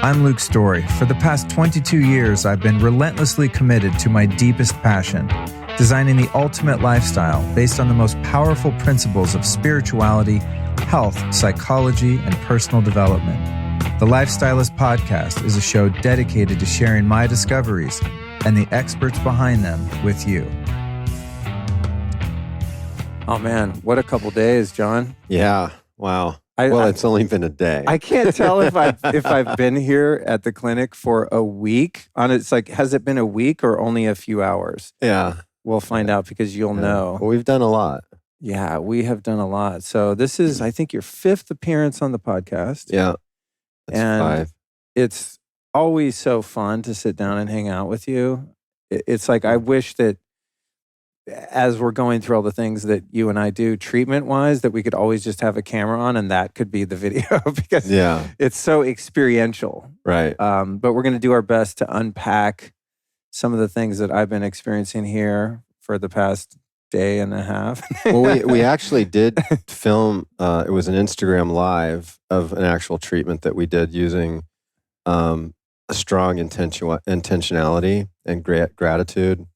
I'm Luke Storey. For the past 22 years, I've been relentlessly committed to my deepest passion, designing the ultimate lifestyle based on the most powerful principles of spirituality, health, psychology, and personal development. The Lifestylist Podcast is a show dedicated to sharing my discoveries and the experts behind them with you. Oh man, what a couple days, John. Yeah, wow. It's only been a day. I can't tell if I've been here at the clinic for a week. It's like, has it been a week or only a few hours? Yeah. We'll find out because you'll know. Well, we've done a lot. Yeah, we have done a lot. So this is, I think, your 5th appearance on the podcast. Yeah, that's and 5. It's always so fun to sit down and hang out with you. It's like, I wish that as we're going through all the things that you and I do treatment-wise, that we could always just have a camera on and that could be the video because it's so experiential. Right. But we're going to do our best to unpack some of the things that I've been experiencing here for the past day and a half. Well, we actually did film, it was an Instagram live of an actual treatment that we did using a strong intentionality and gratitude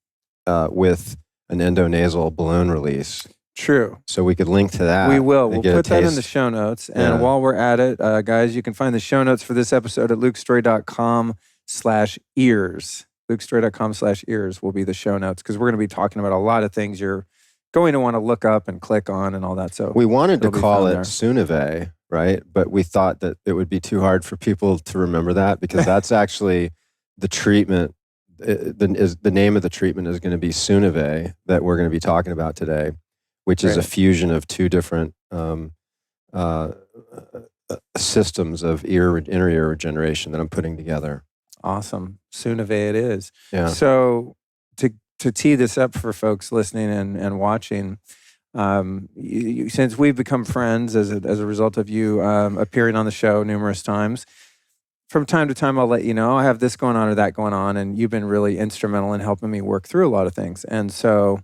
with an endonasal balloon release. True. So we could link to that. We will. We'll put that in the show notes. And while we're at it, guys, you can find the show notes for this episode at lukestorey.com/ears. lukestorey.com/ears will be the show notes because we're going to be talking about a lot of things you're going to want to look up and click on and all that. So we wanted to call it Soonave, right? But we thought that it would be too hard for people to remember that because that's actually the treatment. The name of the treatment is going to be Soonave that we're going to be talking about today, which is a fusion of two different systems of inner ear regeneration that I'm putting together. Awesome. Soonave it is. Yeah. So to tee this up for folks listening and watching, since we've become friends as a result of you appearing on the show numerous times, from time to time, I'll let you know I have this going on or that going on, and you've been really instrumental in helping me work through a lot of things. And so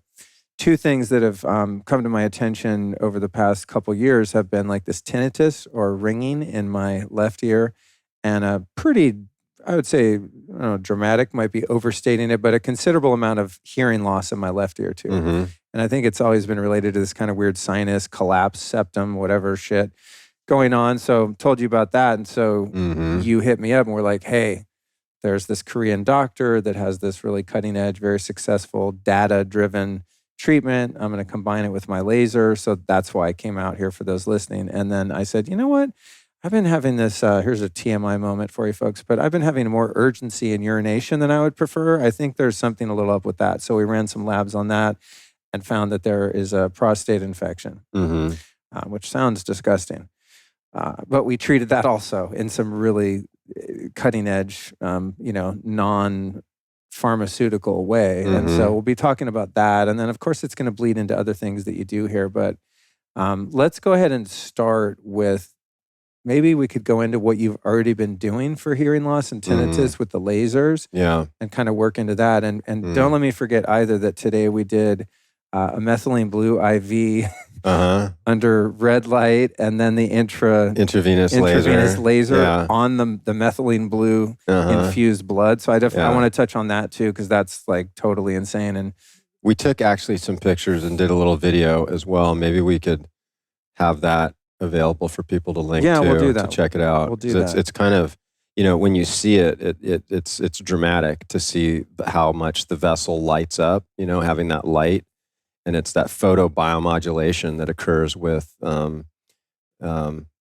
2 things that have come to my attention over the past couple years have been like this tinnitus or ringing in my left ear and a pretty, I would say, dramatic might be overstating it, but a considerable amount of hearing loss in my left ear too. Mm-hmm. And I think it's always been related to this kind of weird sinus, collapse, septum, whatever shit going on. So told you about that. And so you hit me up and we're like, hey, there's this Korean doctor that has this really cutting edge, very successful data-driven treatment. I'm going to combine it with my laser. So that's why I came out here for those listening. And then I said, you know what? I've been having this, here's a TMI moment for you folks, but I've been having more urgency in urination than I would prefer. I think there's something a little up with that. So we ran some labs on that and found that there is a prostate infection, which sounds disgusting. But we treated that also in some really cutting edge, non-pharmaceutical way. And so we'll be talking about that. And then of course it's going to bleed into other things that you do here. But let's go ahead and start with, maybe we could go into what you've already been doing for hearing loss and tinnitus with the lasers and kind of work into that. And don't let me forget either that today we did a Methylene Blue IV under red light, and then the intravenous laser on the Methylene Blue infused blood. So I want to touch on that too, because that's like totally insane. And we took actually some pictures and did a little video as well. Maybe we could have that available for people to link to, we'll do that. To check it out. We'll do that. It's kind of, when you see it's dramatic to see how much the vessel lights up, having that light. And it's that photobiomodulation that occurs with, are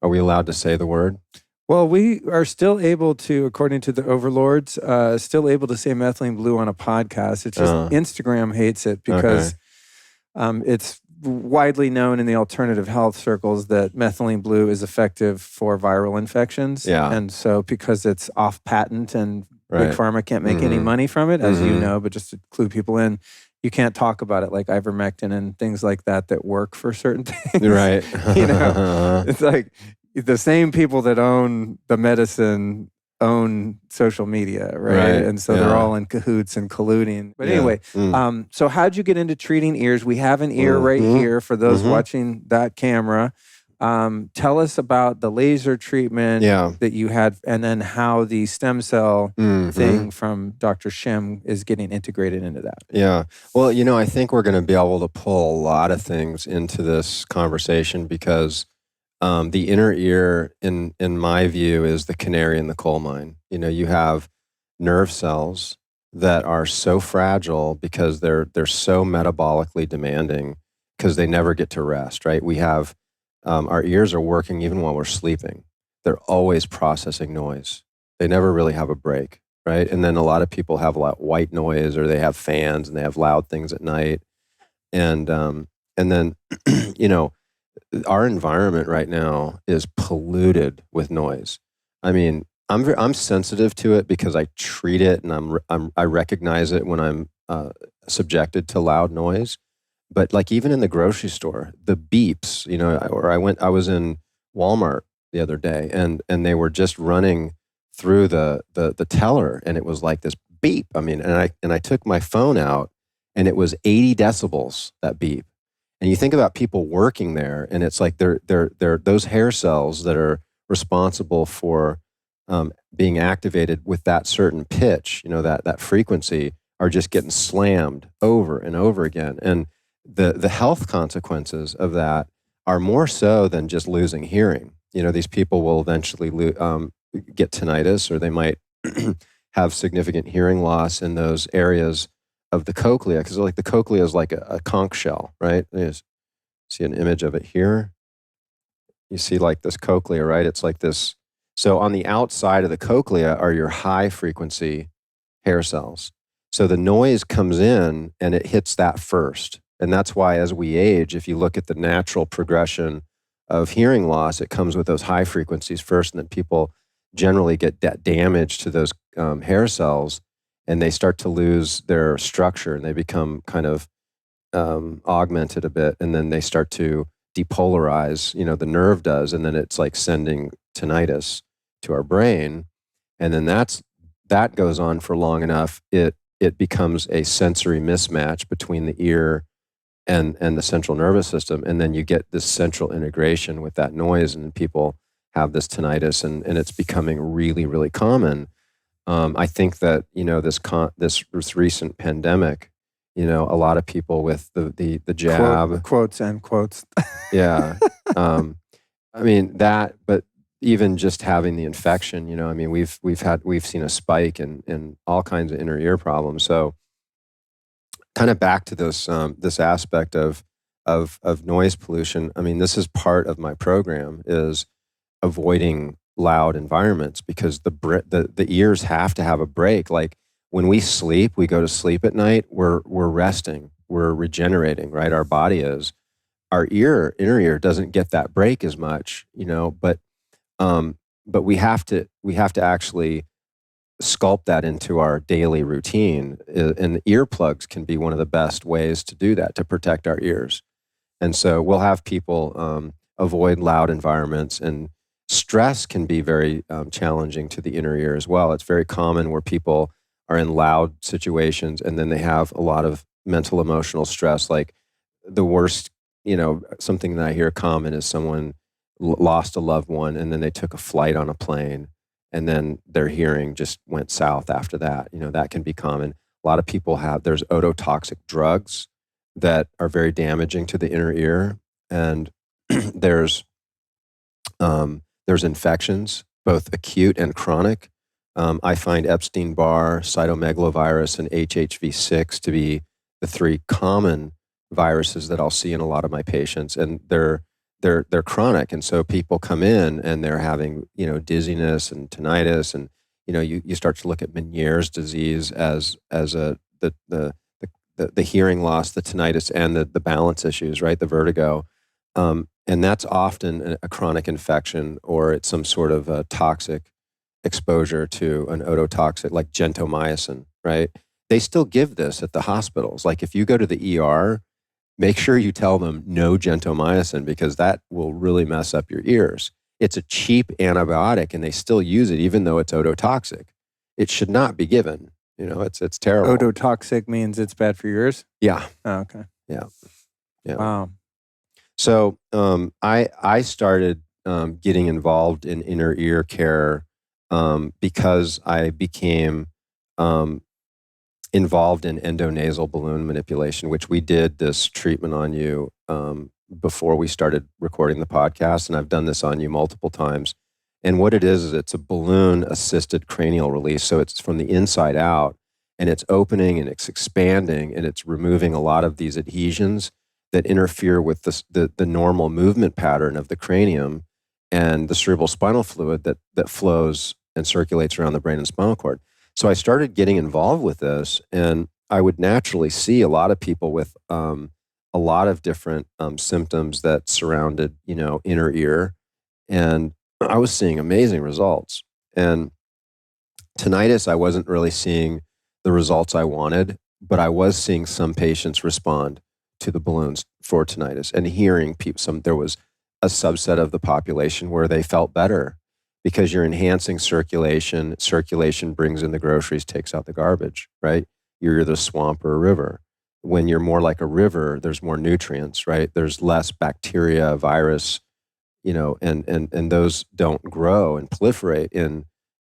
we allowed to say the word? Well, we are still able to, according to the overlords, still able to say Methylene Blue on a podcast. It's just Instagram hates it because it's widely known in the alternative health circles that Methylene Blue is effective for viral infections. Yeah. And so because it's off patent and Big Pharma can't make any money from it, as you know, but just to clue people in, you can't talk about it like ivermectin and things like that work for certain things. Right. It's like the same people that own the medicine own social media, right? And so they're all in cahoots and colluding. But anyway, so how'd you get into treating ears? We have an ear right here for those watching that camera. Tell us about the laser treatment that you had, and then how the stem cell thing from Dr. Shim is getting integrated into that. Yeah. Well, I think we're going to be able to pull a lot of things into this conversation because the inner ear, in my view, is the canary in the coal mine. You have nerve cells that are so fragile because they're so metabolically demanding because they never get to rest, right? We have our ears are working even while we're sleeping. They're always processing noise. They never really have a break, right? And then a lot of people have a lot of white noise, or they have fans and they have loud things at night. And then, our environment right now is polluted with noise. I mean, I'm sensitive to it because I treat it and I recognize it when I'm subjected to loud noise. But like even in the grocery store, the beeps, I was in Walmart the other day and they were just running through the teller, and it was like this beep. I mean, and I took my phone out and it was 80 decibels, that beep. And you think about people working there, and it's like they're those hair cells that are responsible for being activated with that certain pitch, that frequency, are just getting slammed over and over again. And the health consequences of that are more so than just losing hearing. These people will eventually get tinnitus, or they might have significant hearing loss in those areas of the cochlea, because like the cochlea is like a conch shell, right? You see an image of it here. You see like this cochlea, right? It's like this. So on the outside of the cochlea are your high frequency hair cells. So the noise comes in and it hits that first. And that's why as we age, if you look at the natural progression of hearing loss, it comes with those high frequencies first, and then people generally get that damage to those hair cells, and they start to lose their structure, and they become kind of augmented a bit, and then they start to depolarize, the nerve does, and then it's like sending tinnitus to our brain. And then that goes on for long enough, it becomes a sensory mismatch between the ear and the central nervous system, and then you get this central integration with that noise, and people have this tinnitus, and it's becoming really, really common. I think that this recent pandemic, a lot of people with the jab, quotes and quotes. Yeah, I mean that, but even just having the infection, we've seen a spike in all kinds of inner ear problems. So, kind of back to this aspect of noise pollution. I mean, this is part of my program, is avoiding loud environments, because the ears have to have a break. Like when we sleep, we go to sleep at night, we're resting, we're regenerating, right? Our body is. Our inner ear doesn't get that break as much, but we have to actually sculpt that into our daily routine, and the earplugs can be one of the best ways to do that, to protect our ears. And so we'll have people avoid loud environments, and stress can be very challenging to the inner ear as well. It's very common where people are in loud situations and then they have a lot of mental emotional stress. Like the worst, something that I hear common is someone lost a loved one and then they took a flight on a plane, and then their hearing just went south after that. That can be common. A lot of people there's ototoxic drugs that are very damaging to the inner ear. And there's infections, both acute and chronic. I find Epstein-Barr, cytomegalovirus, and HHV6 to be the three common viruses that I'll see in a lot of my patients. And they're chronic, and so people come in and they're having dizziness and tinnitus, and you start to look at Meniere's disease as the hearing loss, the tinnitus, and the balance issues, right? The vertigo, and that's often a chronic infection, or it's some sort of a toxic exposure to an ototoxic like gentamicin, right? They still give this at the hospitals. Like if you go to the ER, make sure you tell them no gentamicin, because that will really mess up your ears. It's a cheap antibiotic and they still use it even though it's ototoxic. It should not be given. It's terrible. Ototoxic means it's bad for your ears? Yeah. Oh, okay. Yeah. Wow. So I started getting involved in inner ear care because I became involved in endonasal balloon manipulation, which we did this treatment on you before we started recording the podcast, and I've done this on you multiple times. And what it is it's a balloon-assisted cranial release. So it's from the inside out, and it's opening and it's expanding, and it's removing a lot of these adhesions that interfere with the normal movement pattern of the cranium and the cerebral spinal fluid that flows and circulates around the brain and spinal cord. So I started getting involved with this, and I would naturally see a lot of people with a lot of different symptoms that surrounded, inner ear, and I was seeing amazing results. And tinnitus, I wasn't really seeing the results I wanted, but I was seeing some patients respond to the balloons for tinnitus, and hearing people. There was a subset of the population where they felt better because you're enhancing circulation. Circulation brings in the groceries, takes out the garbage, right? You're either a swamp or a river. When you're more like a river, there's more nutrients, right? There's less bacteria, virus, and those don't grow and proliferate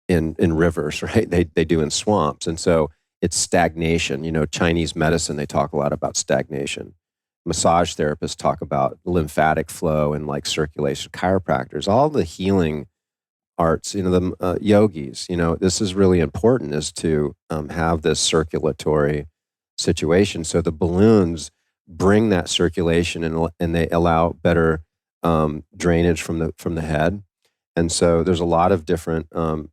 in rivers, right? They do in swamps. And so it's stagnation. Chinese medicine, they talk a lot about stagnation. Massage therapists talk about lymphatic flow and like circulation. Chiropractors, all the healing arts, the yogis, this is really important, is to have this circulatory situation. So the balloons bring that circulation, and they allow better drainage from the head. And so there's a lot of different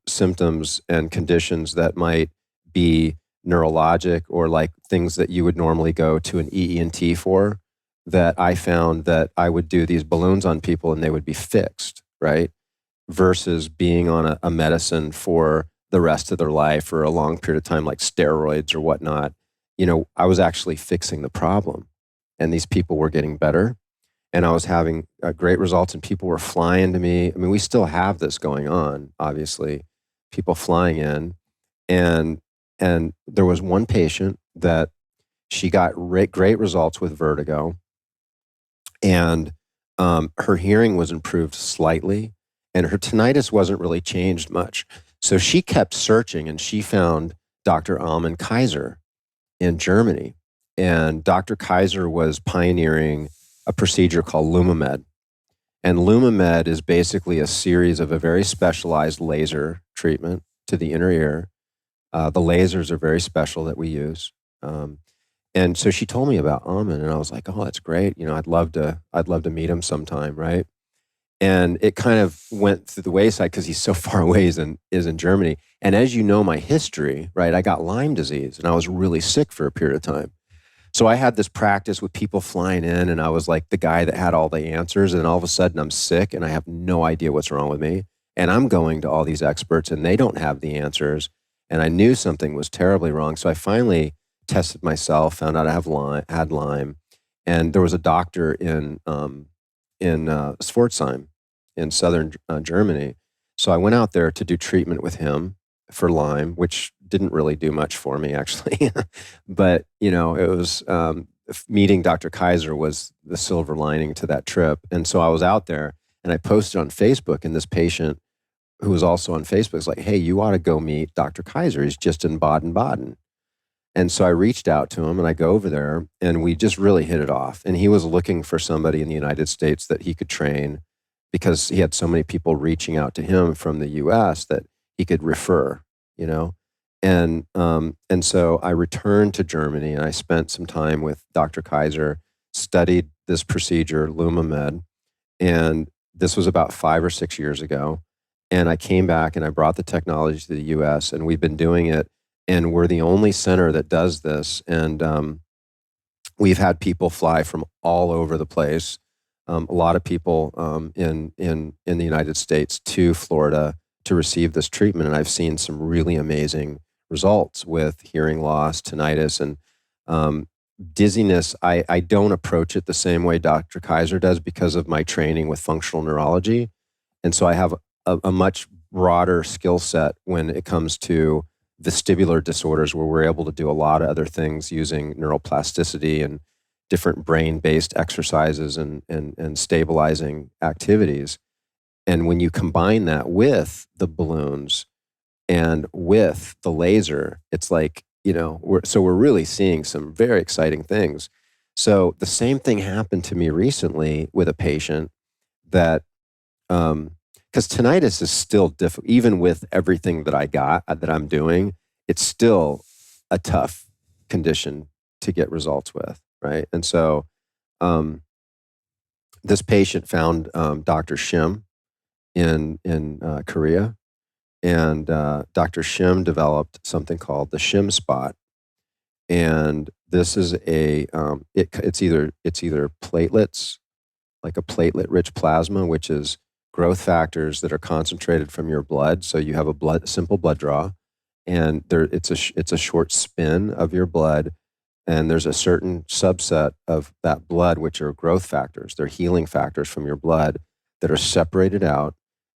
symptoms and conditions that might be neurologic or like things that you would normally go to an EENT for, that I found that I would do these balloons on people and they would be fixed, right? Versus being on a medicine for the rest of their life or a long period of time, like steroids or whatnot. I was actually fixing the problem, and these people were getting better, and I was having great results, and people were flying to me. I mean, we still have this going on, obviously, people flying in, and there was one patient that she got great results with vertigo, and her hearing was improved slightly, and her tinnitus wasn't really changed much. So she kept searching, and she found Dr. Alman Kaiser in Germany. And Dr. Kaiser was pioneering a procedure called Lumamed. And Lumamed is basically a series of a very specialized laser treatment to the inner ear. The lasers are very special that we use. And so she told me about Alman, and I was like, oh, that's great. I'd love to meet him sometime, right? And it kind of went through the wayside because he's so far away, is in Germany. And as you know, my history, right, I got Lyme disease, and I was really sick for a period of time. So I had this practice with people flying in, and I was like the guy that had all the answers, and all of a sudden I'm sick, and I have no idea what's wrong with me. And I'm going to all these experts, and they don't have the answers. And I knew something was terribly wrong. So I finally tested myself, found out I had Lyme. And there was a doctor in Pforzheim in southern Germany. So I went out there to do treatment with him for Lyme, which didn't really do much for me, actually. But, it was meeting Dr. Kaiser was the silver lining to that trip. And so I was out there, and I posted on Facebook, and this patient who was also on Facebook was like, hey, you ought to go meet Dr. Kaiser. He's just in Baden-Baden. And so I reached out to him, and I go over there, and we just really hit it off. And he was looking for somebody in the United States that he could train, because he had so many people reaching out to him from the US that he could refer, And so I returned to Germany, and I spent some time with Dr. Kaiser, studied this procedure, Lumamed, and this was about 5 or 6 years ago. And I came back, and I brought the technology to the US, and we've been doing it. And we're the only center that does this. And we've had people fly from all over the place. A lot of people in the United States to Florida to receive this treatment. And I've seen some really amazing results with hearing loss, tinnitus, and dizziness. I don't approach it the same way Dr. Kaiser does because of my training with functional neurology. And so I have a much broader skill set when it comes to vestibular disorders, where we're able to do a lot of other things using neuroplasticity and different brain-based exercises and stabilizing activities. And when you combine that with the balloons and with the laser, it's like, we're really seeing some very exciting things. So the same thing happened to me recently with a patient that, because tinnitus is still difficult, even with everything that that I'm doing, it's still a tough condition to get results with, right? And so this patient found Dr. Shim in Korea, and Dr. Shim developed something called the Shim Spot, and this is it's either platelets, like a platelet-rich plasma, which is growth factors that are concentrated from your blood. So you have a simple blood draw, and it's a short spin of your blood, and there's a certain subset of that blood which are growth factors. They're healing factors from your blood that are separated out,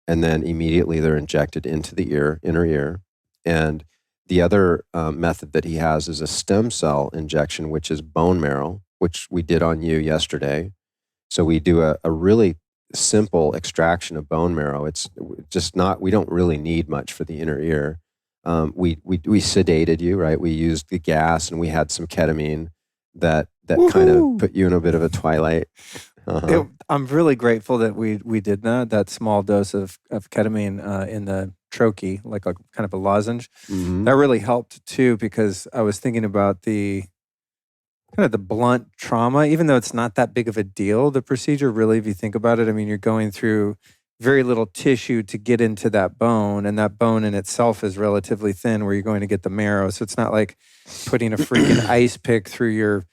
and then immediately they're injected into the inner ear. And the other method that he has is a stem cell injection, which is bone marrow, which we did on you yesterday. So we do a really simple extraction of bone marrow. It's just we don't really need much for the inner ear. We sedated you, right? We used the gas, and we had some ketamine that kind of put you in a bit of a twilight. I'm really grateful that we did that small dose of ketamine in the trochee, like a kind of a lozenge. Mm-hmm. That really helped too, because I was thinking about the kind of the blunt trauma, even though it's not that big of a deal. The procedure really, if you think about it, I mean, you're going through very little tissue to get into that bone, and that bone in itself is relatively thin where you're going to get the marrow. So it's not like putting a freaking ice pick through your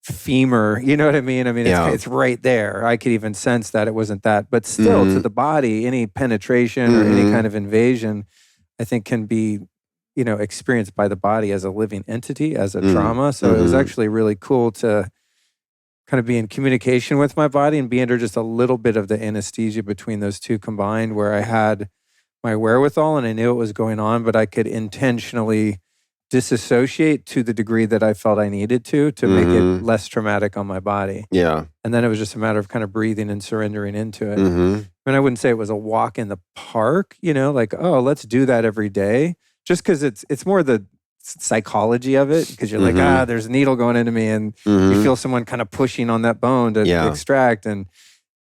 femur, you know what I mean? I mean, it's right there. I could even sense that it wasn't that, but still to the body, any penetration or any kind of invasion, I think can be, experienced by the body as a living entity, as a trauma. So it was actually really cool to kind of be in communication with my body and be under just a little bit of the anesthesia between those two combined, where I had my wherewithal and I knew what was going on, but I could intentionally disassociate to the degree that I felt I needed to make it less traumatic on my body. Yeah. And then it was just a matter of kind of breathing and surrendering into it. I mean, I wouldn't say it was a walk in the park, like, oh, let's do that every day. Just because it's more the psychology of it, because you're like, there's a needle going into me, and you feel someone kind of pushing on that bone to extract, and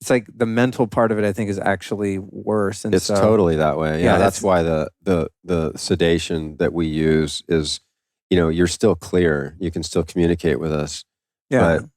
it's like the mental part of it, I think, is actually worse. And it's totally that way. Yeah, that's why the sedation that we use is, you're still clear. You can still communicate with us. Yeah. But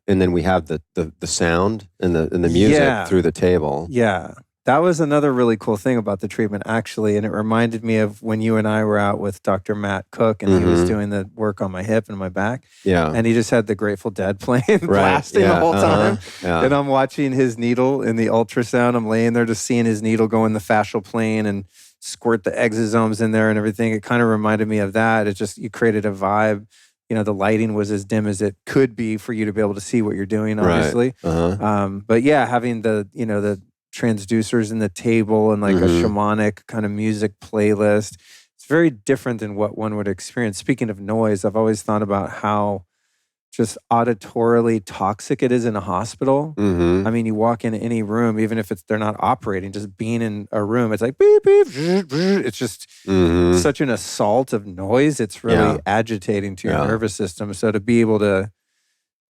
and then we have the sound and the music through the table. Yeah. That was another really cool thing about the treatment, actually. And it reminded me of when you and I were out with Dr. Matt Cook, and he was doing the work on my hip and my back. Yeah. And he just had the Grateful Dead playing, blasting the whole time. Yeah. And I'm watching his needle in the ultrasound. I'm laying there just seeing his needle go in the fascial plane and squirt the exosomes in there and everything. It kind of reminded me of that. It just, you created a vibe. The lighting was as dim as it could be for you to be able to see what you're doing, obviously. Right. But yeah, having the transducers in the table and like a shamanic kind of music playlist. It's very different than what one would experience. Speaking of noise, I've always thought about how just auditorily toxic it is in a hospital. I mean, you walk into any room, even if they're not operating, just being in a room, it's like beep, beep, it's just such an assault of noise. It's really agitating to your nervous system. So to be able to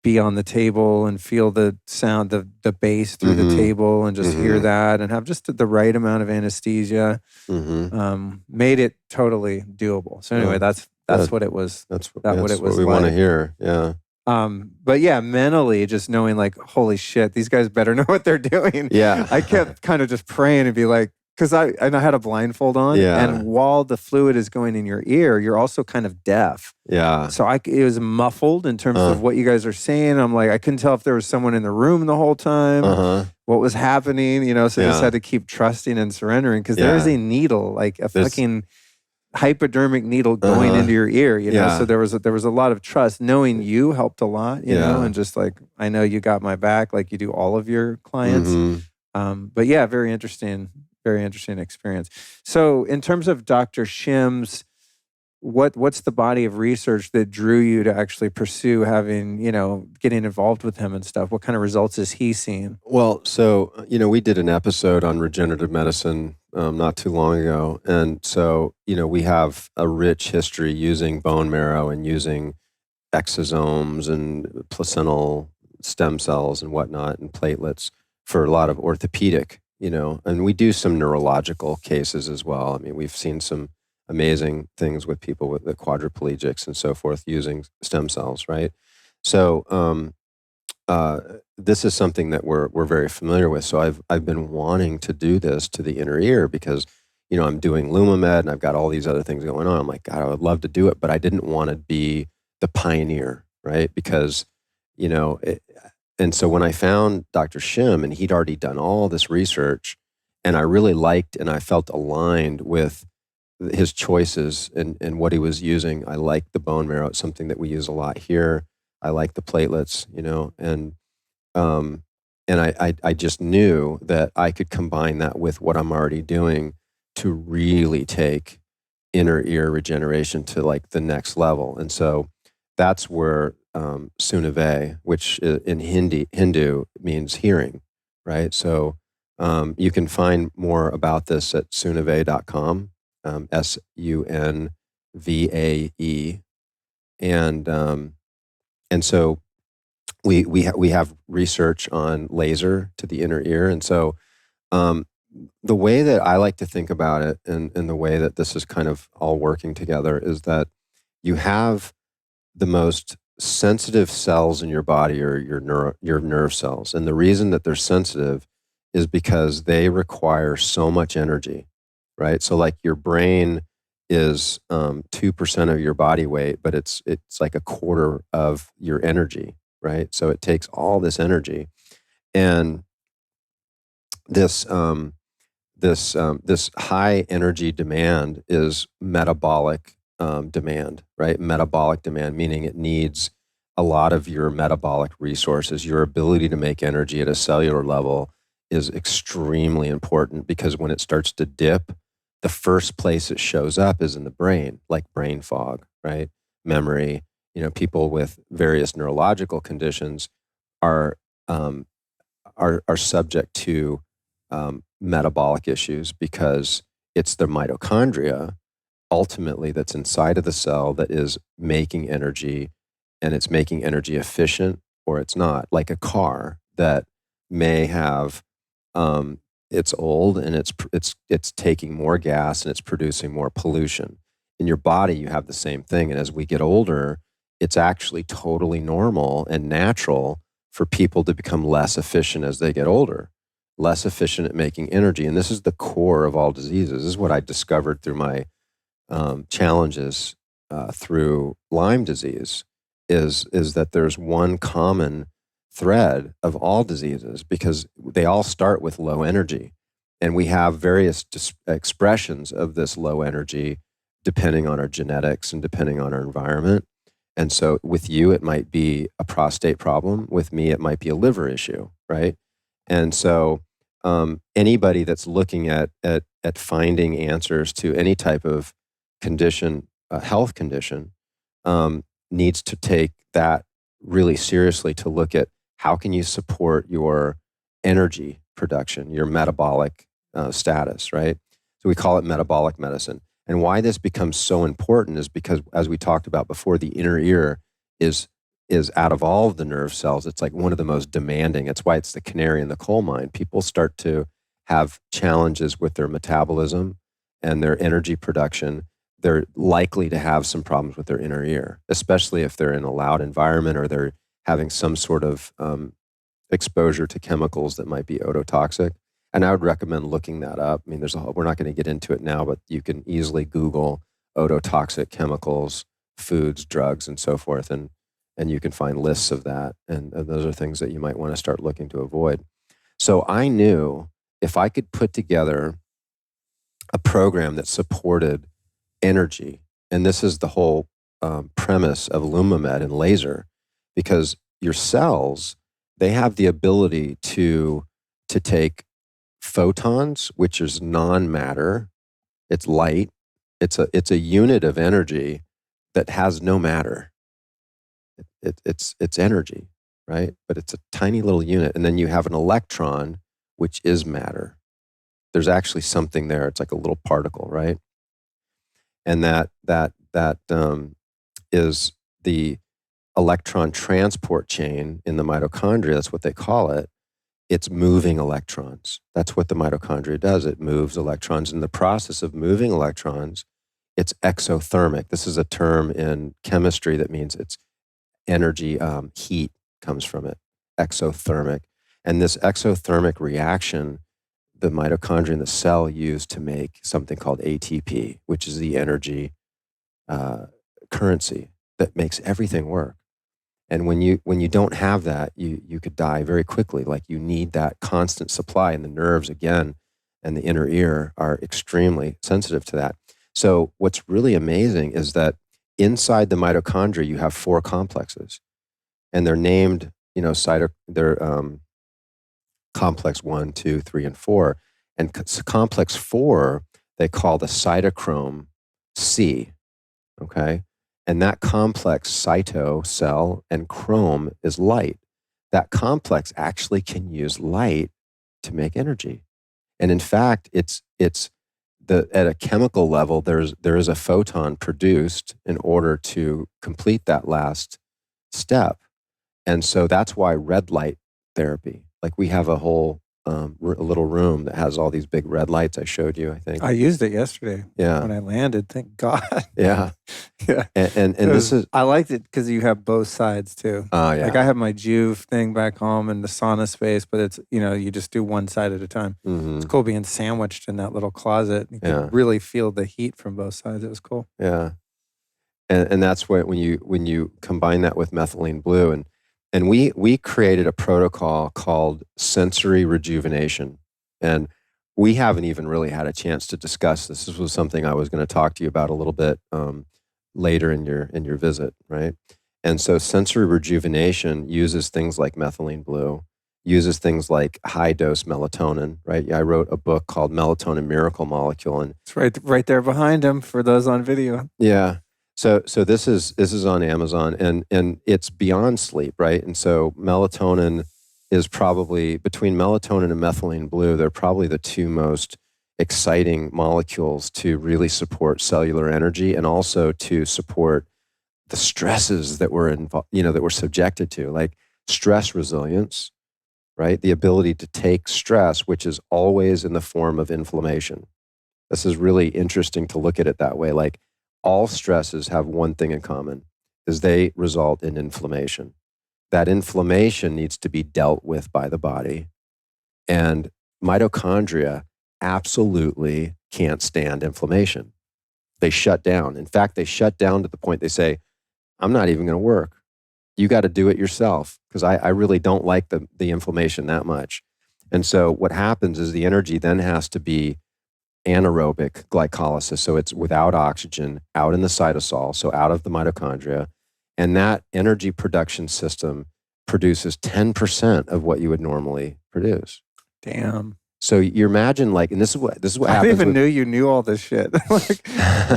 be on the table and feel the sound of the bass through the table and just hear that and have just the right amount of anesthesia made it totally doable. So anyway, that's what it was. That's what we want to hear. Yeah. But yeah, mentally just knowing like, holy shit, these guys better know what they're doing. Yeah. I kept kind of just praying and be like, because I had a blindfold on, and while the fluid is going in your ear, you're also kind of deaf. Yeah. So it was muffled in terms of what you guys are saying. I'm like, I couldn't tell if there was someone in the room the whole time, what was happening, so I just had to keep trusting and surrendering, because there is a needle, like a fucking hypodermic needle going into your ear, So there was a lot of trust. Knowing you helped a lot, you know, and just like, I know you got my back, like you do all of your clients. But yeah, very interesting experience. So in terms of Dr. Shim's what's the body of research that drew you to actually pursue having, getting involved with him and stuff? What kind of results is he seeing? Well, so, we did an episode on regenerative medicine not too long ago. And so, we have a rich history using bone marrow and using exosomes and placental stem cells and whatnot and platelets for a lot of orthopedic, and we do some neurological cases as well. I mean, we've seen some amazing things with people with the quadriplegics and so forth using stem cells, right? So, this is something that we're very familiar with. So I've been wanting to do this to the inner ear because, I'm doing Lumamed and I've got all these other things going on. I'm like, God, I would love to do it, but I didn't want to be the pioneer, right? Because, and so when I found Dr. Shim and he'd already done all this research and I really liked and I felt aligned with his choices and what he was using. I like the bone marrow. It's something that we use a lot here. I like the platelets, and I just knew that I could combine that with what I'm already doing to really take inner ear regeneration to like the next level. And so that's where Sunave, which in Hindu means hearing, right? So you can find more about this at sunave.com. Sunvae, and so we have research on laser to the inner ear, and so the way that I like to think about it, and the way that this is kind of all working together, is that you have the most sensitive cells in your body, or your nerve cells, and the reason that they're sensitive is because they require so much energy. Right. So like your brain is 2% of your body weight, but it's like a quarter of your energy. Right. So it takes all this energy. And this high energy demand is metabolic demand, right? Metabolic demand, meaning it needs a lot of your metabolic resources. Your ability to make energy at a cellular level is extremely important, because when it starts to dip, the first place it shows up is in the brain, like brain fog, right? Memory. People with various neurological conditions are subject to metabolic issues, because it's the mitochondria ultimately that's inside of the cell that is making energy, and it's making energy efficient or it's not. Like a car that may have it's old and it's taking more gas and it's producing more pollution. In your body, you have the same thing. And as we get older, it's actually totally normal and natural for people to become less efficient as they get older, less efficient at making energy. And this is the core of all diseases. This is what I discovered through my challenges through Lyme disease, is that there's one common thread of all diseases, because they all start with low energy, and we have various expressions of this low energy depending on our genetics and depending on our environment. And so with you, it might be a prostate problem. With me, it might be a liver issue, right? And so anybody that's looking at finding answers to any type of condition, health condition, needs to take that really seriously, to look at how can you support your energy production, your metabolic status, right? So we call it metabolic medicine. And why this becomes so important is because, as we talked about before, the inner ear is out of all of the nerve cells, it's like one of the most demanding. It's why it's the canary in the coal mine. People start to have challenges with their metabolism and their energy production. They're likely to have some problems with their inner ear, especially if they're in a loud environment or they're having some sort of exposure to chemicals that might be ototoxic. And I would recommend looking that up. I mean, we're not going to get into it now, but you can easily Google ototoxic chemicals, foods, drugs, and so forth. And you can find lists of that. And those are things that you might want to start looking to avoid. So I knew if I could put together a program that supported energy, and this is the whole premise of Lumamed and laser, because your cells, they have the ability to take photons, which is non-matter, it's light, It's a unit of energy that has no matter. It's energy, right? But it's a tiny little unit. And then you have an electron, which is matter. There's actually something there. It's like a little particle, right? And that is the electron transport chain in the mitochondria. That's what they call it. It's moving electrons. That's what the mitochondria does. It moves electrons. In the process of moving electrons, it's exothermic. This is a term in chemistry that means it's energy, heat comes from it, exothermic. And this exothermic reaction, the mitochondria in the cell use to make something called ATP, which is the energy currency that makes everything work. And when you don't have that, you could die very quickly. Like you need that constant supply, and the nerves again and the inner ear are extremely sensitive to that. So what's really amazing is that inside the mitochondria you have 4 complexes, and they're named, they're complex 1, 2, 3, and 4. And complex 4 they call the cytochrome C. Okay. And that complex, cyto, cell, and chrome is light. That complex actually can use light to make energy. And in fact, at a chemical level, there is a photon produced in order to complete that last step. And so that's why red light therapy, like we have a whole a little room that has all these big red lights I showed you, I think. I used it yesterday when I landed. Thank God. Yeah. Yeah. And this is... I liked it because you have both sides too. Oh, yeah. Like I have my Juve thing back home in the sauna space, but it's, you just do one side at a time. Mm-hmm. It's cool being sandwiched in that little closet. You can really feel the heat from both sides. It was cool. Yeah. And that's what, when you combine that with methylene blue, and we created a protocol called sensory rejuvenation. And we haven't even really had a chance to discuss this. This was something I was going to talk to you about a little bit later in your visit, right? And so sensory rejuvenation uses things like methylene blue, uses things like high dose melatonin, right? I wrote a book called Melatonin Miracle Molecule, and it's right there behind him for those on video. Yeah. So this is on Amazon, and it's beyond sleep, right? And so melatonin is probably, between melatonin and methylene blue, they're probably the 2 most exciting molecules to really support cellular energy, and also to support the stresses that we're that we're subjected to, like stress resilience, right? The ability to take stress, which is always in the form of inflammation. This is really interesting to look at it that way. Like, all stresses have one thing in common, is they result in inflammation. That inflammation needs to be dealt with by the body. And mitochondria absolutely can't stand inflammation. They shut down. In fact, they shut down to the point they say, I'm not even going to work. You got to do it yourself, because I really don't like the inflammation that much. And so what happens is the energy then has to be anaerobic glycolysis. So it's without oxygen, out in the cytosol, so out of the mitochondria. And that energy production system produces 10% of what you would normally produce. Damn. So you imagine, like, and this is what happens. I didn't even knew you knew all this shit. Like,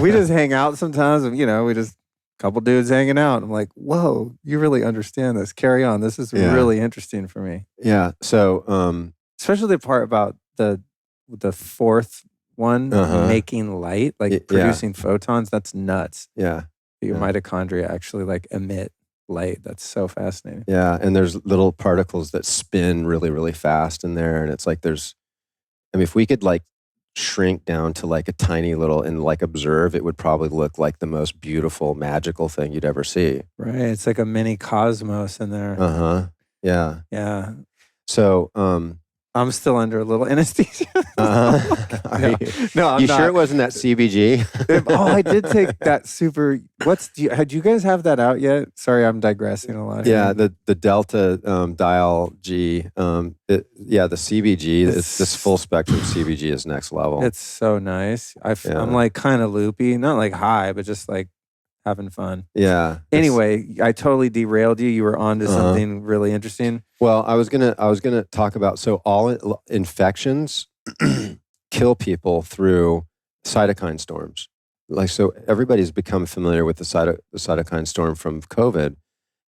we just hang out sometimes, and we just a couple dudes hanging out. I'm like, whoa, you really understand this. Carry on. This is really interesting for me. Yeah. So especially the part about the 4th one, making light, like producing photons. That's nuts. Yeah. Your mitochondria actually like emit light. That's so fascinating. Yeah. And there's little particles that spin really, really fast in there. And it's like if we could like shrink down to like a tiny little and like observe, it would probably look like the most beautiful, magical thing you'd ever see. Right. It's like a mini cosmos in there. Yeah. Yeah. So, I'm still under a little anesthesia. No, I'm not. Sure it wasn't that CBG? I did take that super. Had you guys have that out yet? Sorry, I'm digressing a lot. Yeah, the Delta Dial G. The CBG. This full spectrum CBG is next level. It's so nice. I'm like kind of loopy, not like high, but just like having fun. Yeah. Anyway, I totally derailed you. You were on to something really interesting. Well, I was gonna talk about, so all infections kill people through cytokine storms. so everybody's become familiar with the cytokine storm from COVID.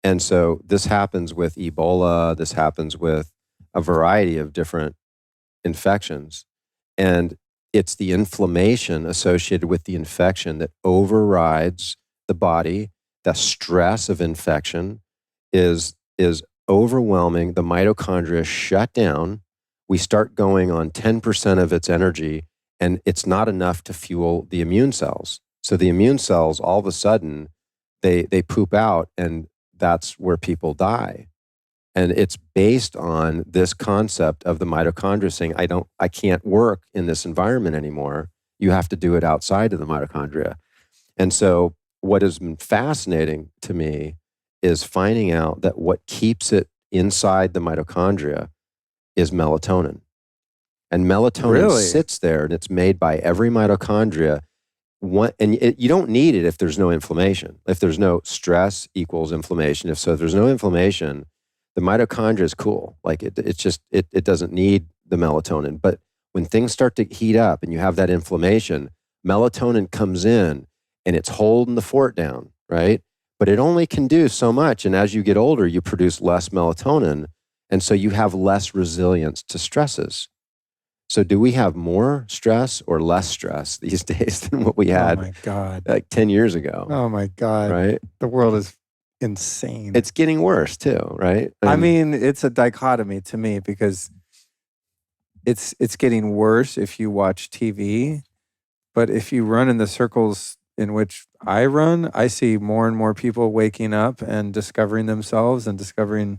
And so this happens with Ebola, this happens with a variety of different infections. And it's the inflammation associated with the infection that overrides the body. The stress of infection is overwhelming. The mitochondria shut down. We start going on 10% of its energy, and it's not enough to fuel the immune cells. So the immune cells, all of a sudden, they poop out, and that's where people die. And it's based on this concept of the mitochondria saying, I can't work in this environment anymore. You have to do it outside of the mitochondria. And so what has been fascinating to me is finding out that what keeps it inside the mitochondria is melatonin. And melatonin sits there, and it's made by every mitochondria. You don't need it if there's no inflammation. If there's no stress equals inflammation. If there's no inflammation, the mitochondria is cool. Like it doesn't need the melatonin. But when things start to heat up and you have that inflammation, melatonin comes in and it's holding the fort down, right? But it only can do so much. And as you get older, you produce less melatonin. And so you have less resilience to stresses. So do we have more stress or less stress these days than what we had like 10 years ago? Oh my God. Right? The world is insane. It's getting worse too, right? I mean, it's a dichotomy to me because it's getting worse if you watch TV, but if you run in the circles in which I run, I see more and more people waking up and discovering themselves and discovering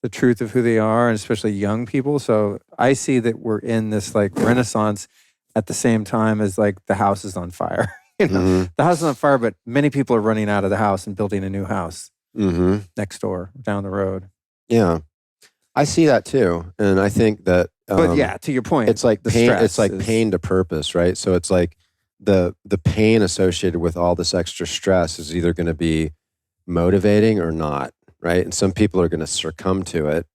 the truth of who they are, and especially young people. So I see that we're in this like renaissance at the same time as like the house is on fire. The house is on fire, but many people are running out of the house and building a new house next door, down the road. Yeah, I see that too, and I think that. But yeah, to your point, it's like pain. It's like pain to purpose, right? So it's like the pain associated with all this extra stress is either going to be motivating or not, right? And some people are going to succumb to it,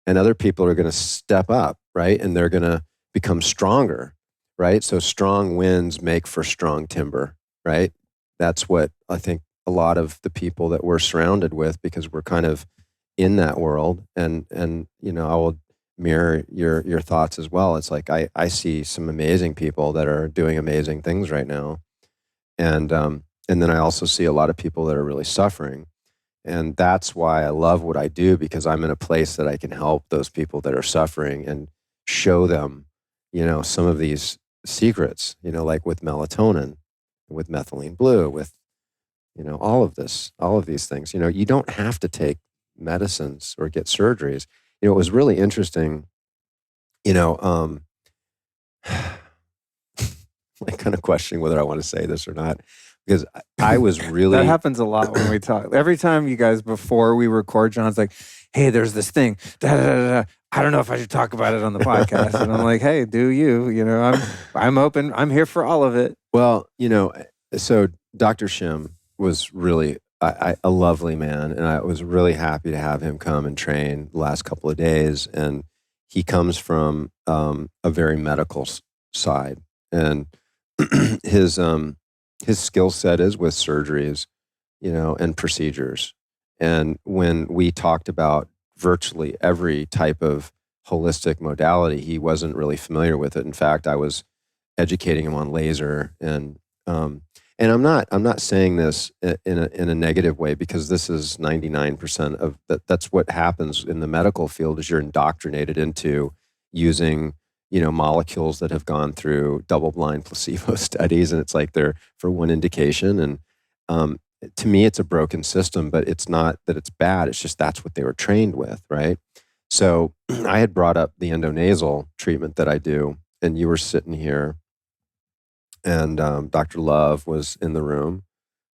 and other people are going to step up, right? And they're going to become stronger, right? So strong winds make for strong timber, right? That's what I think a lot of the people that we're surrounded with, because we're kind of in that world, and you know, I will mirror your thoughts as well. It's like I see some amazing people that are doing amazing things right now, and then I also see a lot of people that are really suffering, and that's why I love what I do, because I'm in a place that I can help those people that are suffering and show them, you know, some of these secrets, you know, like with melatonin, with methylene blue, with, you know, all of these things. You know, you don't have to take medicines or get surgeries. You know, it was really interesting, you know, like kind of questioning whether I want to say this or not, because I was really... That happens a lot when we talk. Every time you guys, before we record, John's like, hey, there's this thing. Da, da, da, da. I don't know if I should talk about it on the podcast. And I'm like, hey, do you? You know, I'm open. I'm here for all of it. Well, you know, so Dr. Shim was really a lovely man, and I was really happy to have him come and train the last couple of days. And he comes from a very medical side, and his skill set is with surgeries, you know, and procedures. And when we talked about virtually every type of holistic modality, he wasn't really familiar with it. In fact, I was educating him on laser, and I'm not saying this in a negative way, because this is 99% of that. That's what happens in the medical field, is you're indoctrinated into using, you know, molecules that have gone through double-blind placebo studies, and it's like they're for one indication. And to me, it's a broken system, but it's not that it's bad. It's just that's what they were trained with, right? So I had brought up the endonasal treatment that I do, and you were sitting here, and Dr. Love was in the room.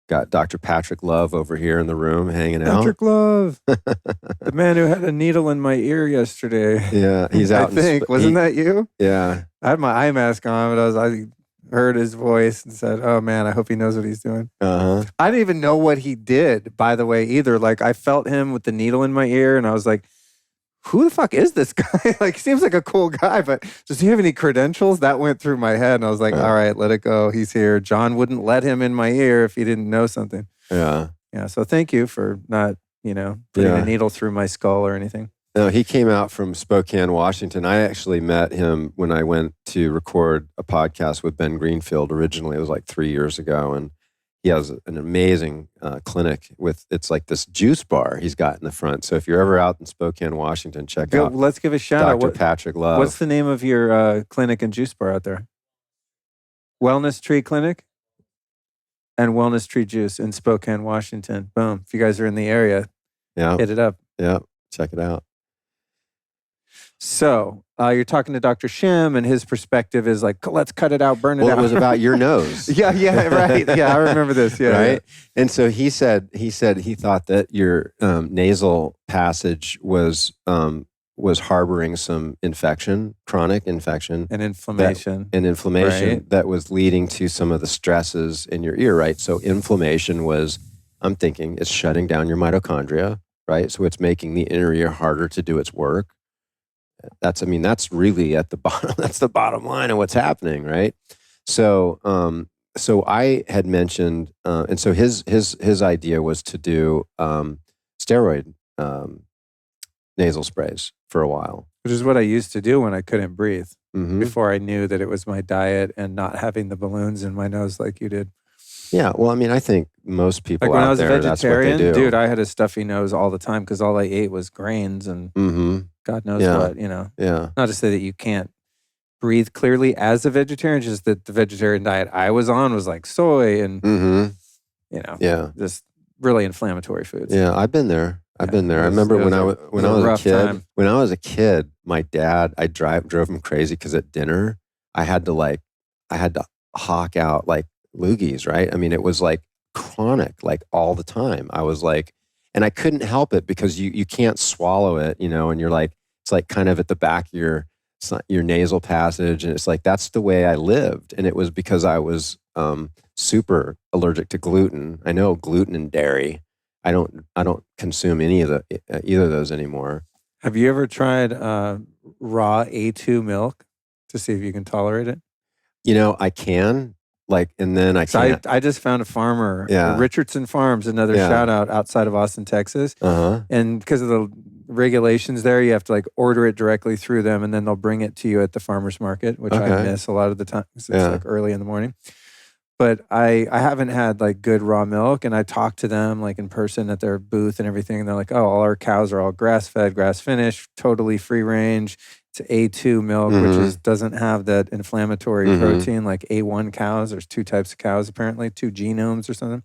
Got Dr. Patrick Love over here in the room hanging out. Patrick Love, the man who had a needle in my ear yesterday. Yeah, he's out. Wasn't that you? Yeah, I had my eye mask on, but I heard his voice and said, "Oh man, I hope he knows what he's doing." I didn't even know what he did, by the way, either. Like I felt him with the needle in my ear, and I was like, who the fuck is this guy? Like, seems like a cool guy, but does he have any credentials? That went through my head. And I was like, all right, let it go. He's here. John wouldn't let him in my ear if he didn't know something. Yeah. Yeah. So thank you for not, putting a needle through my skull or anything. No, he came out from Spokane, Washington. I actually met him when I went to record a podcast with Ben Greenfield originally. It was like 3 years ago. And he has an amazing clinic it's like this juice bar he's got in the front. So if you're ever out in Spokane, Washington, check out. Let's give a shout out. Dr. Patrick Love. What's the name of your clinic and juice bar out there? Wellness Tree Clinic and Wellness Tree Juice in Spokane, Washington. Boom. If you guys are in the area, hit it up. Yeah, check it out. So you're talking to Dr. Shim, and his perspective is like, let's cut it out, burn it out. It was about your nose. Yeah, right. Yeah, I remember this. Yeah, right. Yeah. And so he said he thought that your nasal passage was harboring some infection, chronic infection, and inflammation, right? That was leading to some of the stresses in your ear. Right. So inflammation was, I'm thinking, it's shutting down your mitochondria. Right. So it's making the inner ear harder to do its work. That's really at the bottom. That's the bottom line of what's happening, right? So, so I had mentioned, and so his idea was to do steroid nasal sprays for a while, which is what I used to do when I couldn't breathe. Before I knew that it was my diet and not having the balloons in my nose like you did. Yeah, well, I mean, I think most people when out I was there, a vegetarian, that's what they do. Dude, I had a stuffy nose all the time because all I ate was grains and God knows what, Yeah. Not to say that you can't breathe clearly as a vegetarian, just that the vegetarian diet I was on was like soy and, just really inflammatory foods. Yeah, I've been there. I remember when I was a kid, my dad, I drove him crazy because at dinner I had to hawk out like loogies, right? I mean, it was like chronic, like all the time. I was like, and I couldn't help it because you can't swallow it, and you're like, it's like kind of at the back of your nasal passage. And it's like, that's the way I lived. And it was because I was super allergic to gluten. I know gluten and dairy. I don't consume either of those anymore. Have you ever tried raw A2 milk to see if you can tolerate it? I can. And then I can't. I just found a farmer, Yeah. Richardson Farms, another shout out outside of Austin, Texas. And because of the regulations there, you have to order it directly through them, and then they'll bring it to you at the farmer's market, which I miss a lot of the time because it's early in the morning. But I haven't had good raw milk, and I talked to them in person at their booth and everything. And they're like, "Oh, all our cows are all grass fed, grass finished, totally free range. It's A2 milk, which doesn't have that inflammatory protein like A1 cows. There's 2 types of cows apparently, 2 genomes or something.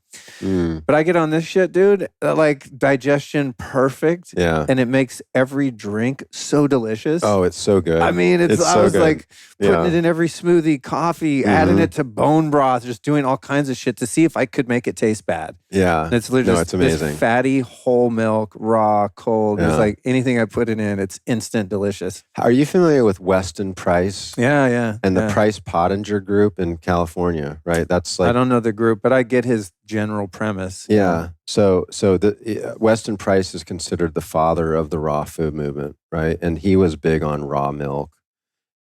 But I get on this shit, dude. Digestion perfect. Yeah. And it makes every drink so delicious. Oh, it's so good. I mean, I was putting it in every smoothie, coffee, adding it to bone broth, just doing all kinds of shit to see if I could make it taste bad. Yeah. And it's literally it's amazing. This fatty whole milk, raw, cold. Yeah. It's anything I put it in, it's instant delicious. Are you familiar with Weston Price? Yeah. And the Price Pottinger Group in California, right? That's I don't know the group, but I get his general premise. Yeah. So the Weston Price is considered the father of the raw food movement, right? And he was big on raw milk.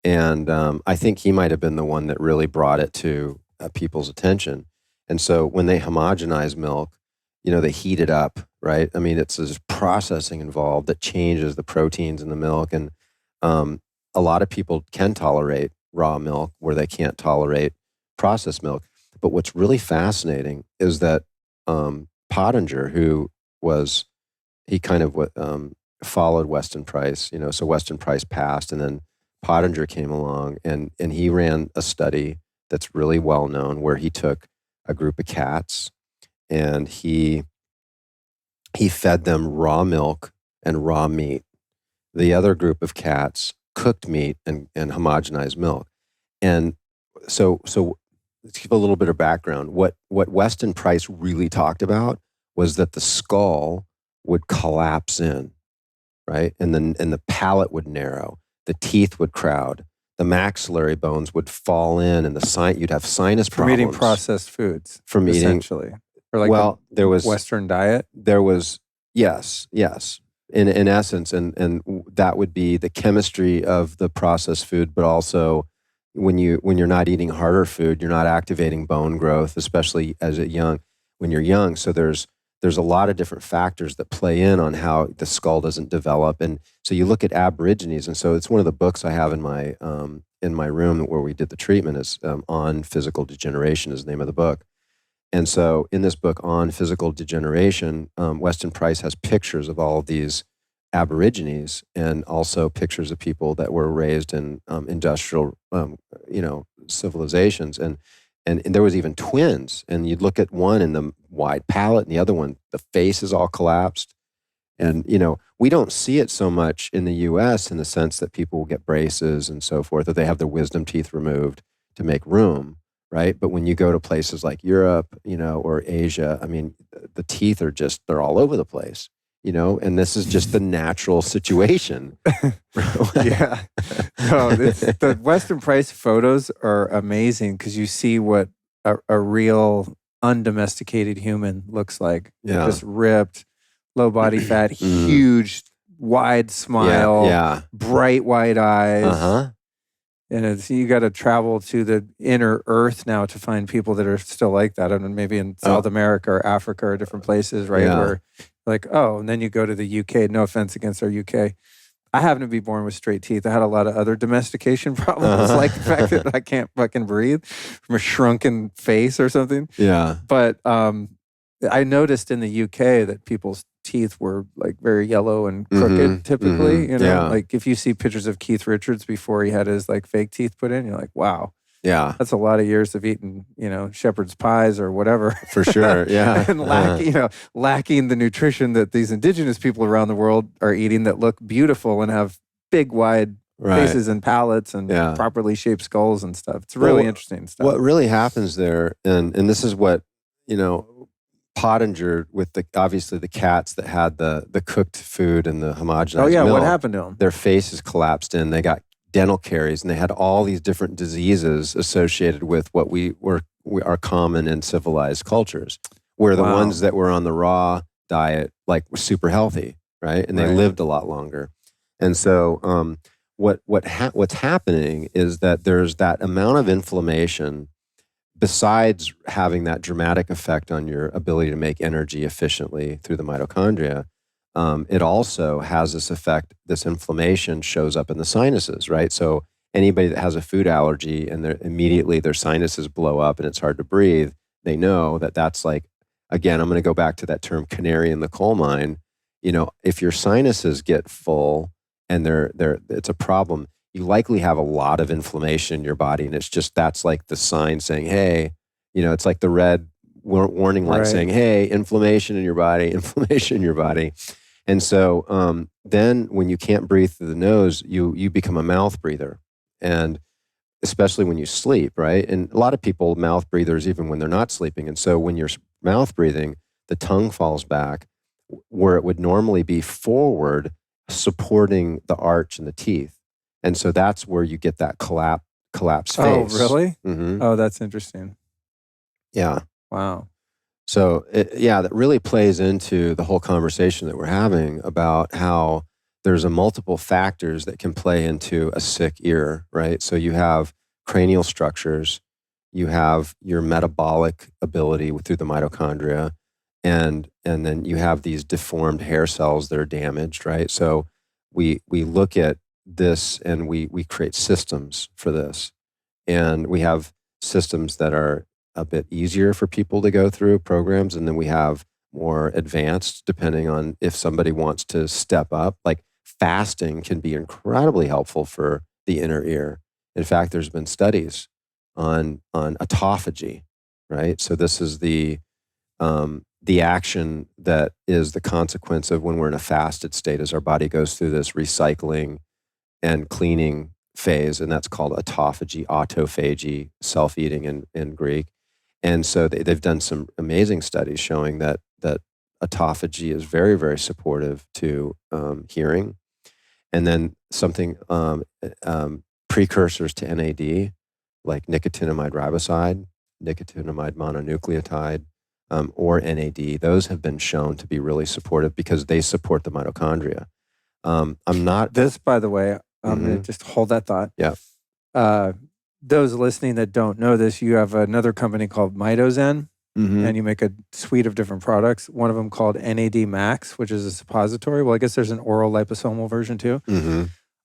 And I think he might have been the one that really brought it to people's attention. And so when they homogenize milk, they heat it up, right? I mean, it's this processing involved that changes the proteins in the milk. And a lot of people can tolerate raw milk where they can't tolerate processed milk. But what's really fascinating is that Pottinger, he kind of followed Weston Price, so Weston Price passed, and then Pottinger came along, and he ran a study that's really well known where he took a group of cats and he fed them raw milk and raw meat. The other group of cats cooked meat and homogenized milk. And so let's give a little bit of background. What Weston Price really talked about was that the skull would collapse in, right? And the palate would narrow, the teeth would crowd, the maxillary bones would fall in, and you'd have sinus problems. From eating processed foods. From eating, essentially. Or there was Western diet. There was, yes. in essence, and that would be the chemistry of the processed food, but also when you're not eating harder food, you're not activating bone growth, especially when you're young. So there's a lot of different factors that play in on how the skull doesn't develop. And so you look at Aborigines, and so it's one of the books I have in my room where we did the treatment is on physical degeneration is the name of the book. And so in this book on physical degeneration, Weston Price has pictures of all of these Aborigines and also pictures of people that were raised in industrial, civilizations. And there was even twins. And you'd look at one in the wide palate and the other one, the face is all collapsed. And, we don't see it so much in the U.S. in the sense that people will get braces and so forth, or they have their wisdom teeth removed to make room. Right. But when you go to places like Europe, or Asia, I mean, the teeth are they're all over the place, and this is just the natural situation. Yeah. No, the Weston Price photos are amazing because you see what a real undomesticated human looks like. Yeah. Just ripped, low body fat, huge, wide smile, bright white eyes. Uh-huh. And you got to travel to the inner earth now to find people that are still like that. I mean, maybe in South America or Africa or different places, right? Yeah. Where like, and then you go to the UK. No offense against our UK. I happen to be born with straight teeth. I had a lot of other domestication problems, like the fact that I can't fucking breathe from a shrunken face or something. Yeah. But I noticed in the UK that people's teeth were like very yellow and crooked typically, like if you see pictures of Keith Richards before he had his like fake teeth put in, you're like, wow. Yeah. That's a lot of years of eating, shepherd's pies or whatever. For sure. Yeah. And lacking the nutrition that these indigenous people around the world are eating that look beautiful and have big, wide faces and palates and properly shaped skulls and stuff. It's really interesting stuff. What really happens there, and this is what, Pottinger with obviously the cats that had the cooked food and the homogenized milk. What happened to them? Their faces collapsed in. They got dental caries, and they had all these different diseases associated with what we are common in civilized cultures. Where the ones that were on the raw diet were super healthy, right? And they lived a lot longer. And so what's happening is that there's that amount of inflammation. Besides having that dramatic effect on your ability to make energy efficiently through the mitochondria, it also has this effect. This inflammation shows up in the sinuses, right? So anybody that has a food allergy and immediately their sinuses blow up and it's hard to breathe, they know that that's like, again, I'm going to go back to that term canary in the coal mine. If your sinuses get full and it's a problem, you likely have a lot of inflammation in your body. And that's like the sign saying, hey, it's like the red warning light saying, hey, inflammation in your body, inflammation in your body. And so then when you can't breathe through the nose, you become a mouth breather. And especially when you sleep, right? And a lot of people mouth breathers even when they're not sleeping. And so when you're mouth breathing, the tongue falls back where it would normally be forward, supporting the arch and the teeth. And so that's where you get that collapsed face. Oh, really? Mm-hmm. Oh, that's interesting. Yeah. Wow. So, that really plays into the whole conversation that we're having about how there's a multiple factors that can play into a sick ear, right? So you have cranial structures, you have your metabolic ability through the mitochondria, and then you have these deformed hair cells that are damaged, right? So we look at this and we create systems for this, and we have systems that are a bit easier for people to go through programs, and then we have more advanced depending on if somebody wants to step up. Like fasting can be incredibly helpful for the inner ear. In fact, there's been studies on autophagy, right? So this is the action that is the consequence of when we're in a fasted state, as our body goes through this recycling and cleaning phase, and that's called autophagy, self-eating in Greek. And so they've done some amazing studies showing that autophagy is very, very supportive to hearing. And then something, precursors to NAD, like nicotinamide riboside, nicotinamide mononucleotide, or NAD, those have been shown to be really supportive because they support the mitochondria. I'm not... This, by the way, I'm going to just hold that thought. Yeah. Those listening that don't know this, you have another company called MitoZen, and you make a suite of different products. One of them called NAD Max, which is a suppository. Well, I guess there's an oral liposomal version too.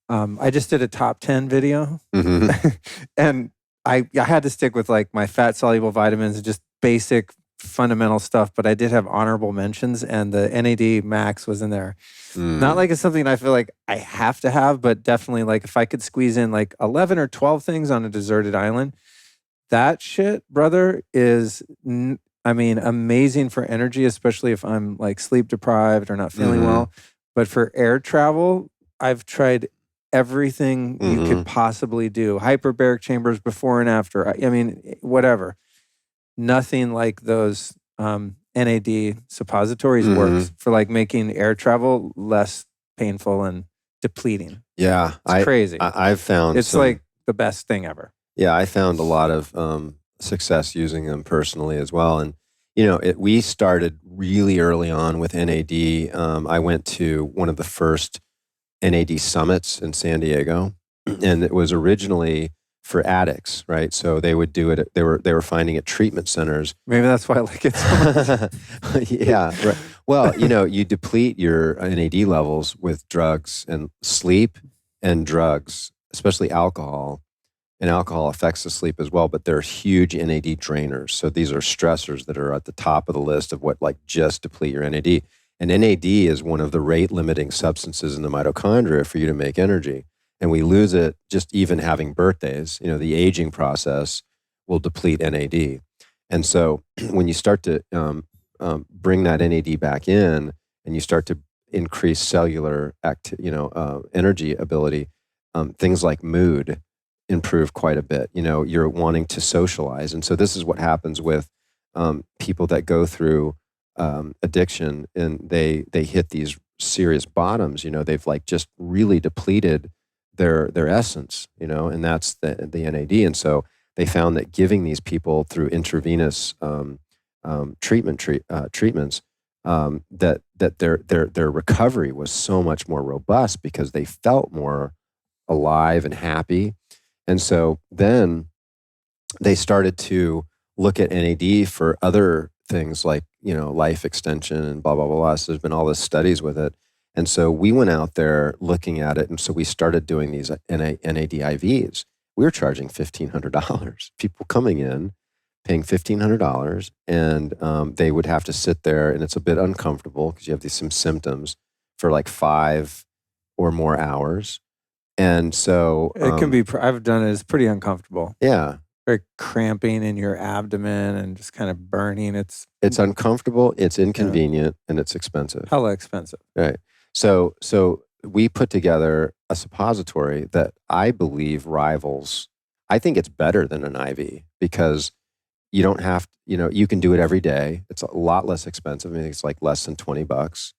I just did a top 10 video, and I had to stick with like my fat soluble vitamins and just basic fundamental stuff, but I did have honorable mentions, and the NAD Max was in there. Not like it's something I feel like I have to have, but definitely like if I could squeeze in like 11 or 12 things on a deserted island, that shit, brother, is, I mean, amazing for energy, especially if I'm like sleep deprived or not feeling well. But for air travel, I've tried everything you could possibly do. Hyperbaric chambers before and after. I mean, whatever. Nothing like those NAD suppositories works for like making air travel less painful and depleting. Yeah. It's crazy. I've found it's like the best thing ever. Yeah, I found a lot of success using them personally as well. And, you know, we started really early on with NAD. I went to one of the first NAD summits in San Diego, and it was originally for addicts, right? So they would do it. They were finding at treatment centers. Maybe that's why I like it so much. Yeah. Right. Well, you know, you deplete your NAD levels with drugs and sleep and drugs, especially alcohol. And alcohol affects the sleep as well, but they're huge NAD drainers. So these are stressors that are at the top of the list of what like just deplete your NAD. And NAD is one of the rate limiting substances in the mitochondria for you to make energy. And we lose it just even having birthdays. You know, the aging process will deplete NAD. And so when you start to bring that NAD back in and you start to increase cellular energy ability, things like mood improve quite a bit. You know, you're wanting to socialize. And so this is what happens with people that go through addiction, and they hit these serious bottoms. You know, they've like just really depleted their essence, you know, and that's the NAD. And so they found that giving these people through intravenous treatments, that their recovery was so much more robust because they felt more alive and happy. And so then they started to look at NAD for other things like, you know, life extension and blah, blah, blah, blah. So there's been all this studies with it. And so we went out there looking at it. And so we started doing these NAD IVs. We were charging $1,500. People coming in, paying $1,500, and they would have to sit there, and it's a bit uncomfortable because you have some symptoms for like 5 or more hours. And so it can be, I've done it, it's pretty uncomfortable. Yeah. Very cramping in your abdomen and just kind of burning. It's uncomfortable, it's inconvenient, and it's expensive. Hella expensive. Right. So we put together a suppository that I believe rivals, I think it's better than an IV because you don't have, you know, you can do it every day. It's a lot less expensive. I mean, it's like less than $20.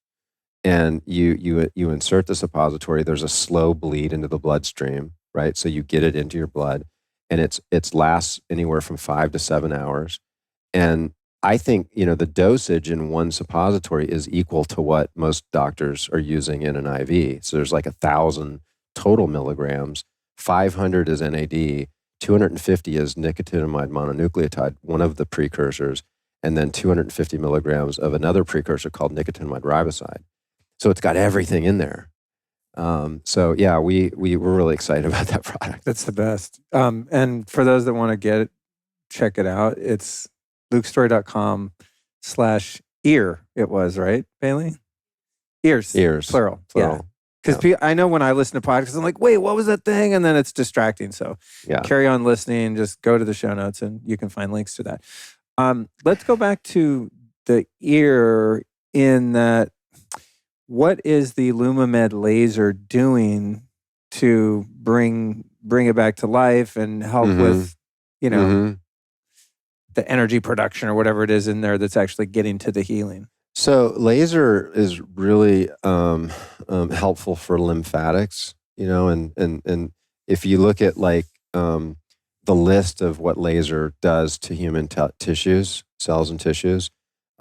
And you insert the suppository. There's a slow bleed into the bloodstream, right? So you get it into your blood, and it lasts anywhere from 5 to 7 hours. And I think, you know, the dosage in one suppository is equal to what most doctors are using in an IV. So there's like 1,000 total milligrams. 500 is NAD, 250 is nicotinamide mononucleotide, one of the precursors, and then 250 milligrams of another precursor called nicotinamide riboside. So it's got everything in there. So yeah, we were really excited about that product. That's the best. And for those that want to get it, check it out. It's lukestorey.com/ear. It was, right, Bailey? Ears, plural. Yeah. Because I know when I listen to podcasts, I'm like, wait, what was that thing? And then it's distracting. So carry on listening. Just go to the show notes and you can find links to that. Let's go back to the ear in that. What is the Lumamed laser doing to bring it back to life and help with, you know, the energy production or whatever it is in there that's actually getting to the healing? So laser is really helpful for lymphatics, you know, and if you look at like the list of what laser does to human tissues, cells and tissues,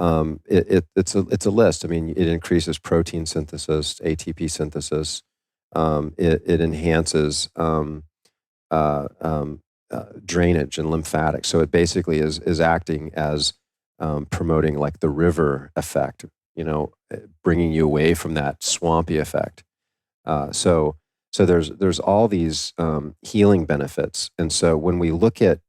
It's a list. I mean, it increases protein synthesis, ATP synthesis. It enhances drainage and lymphatics. So it basically is acting as promoting like the river effect, bringing you away from that swampy effect. So there's all these healing benefits. And so when we look at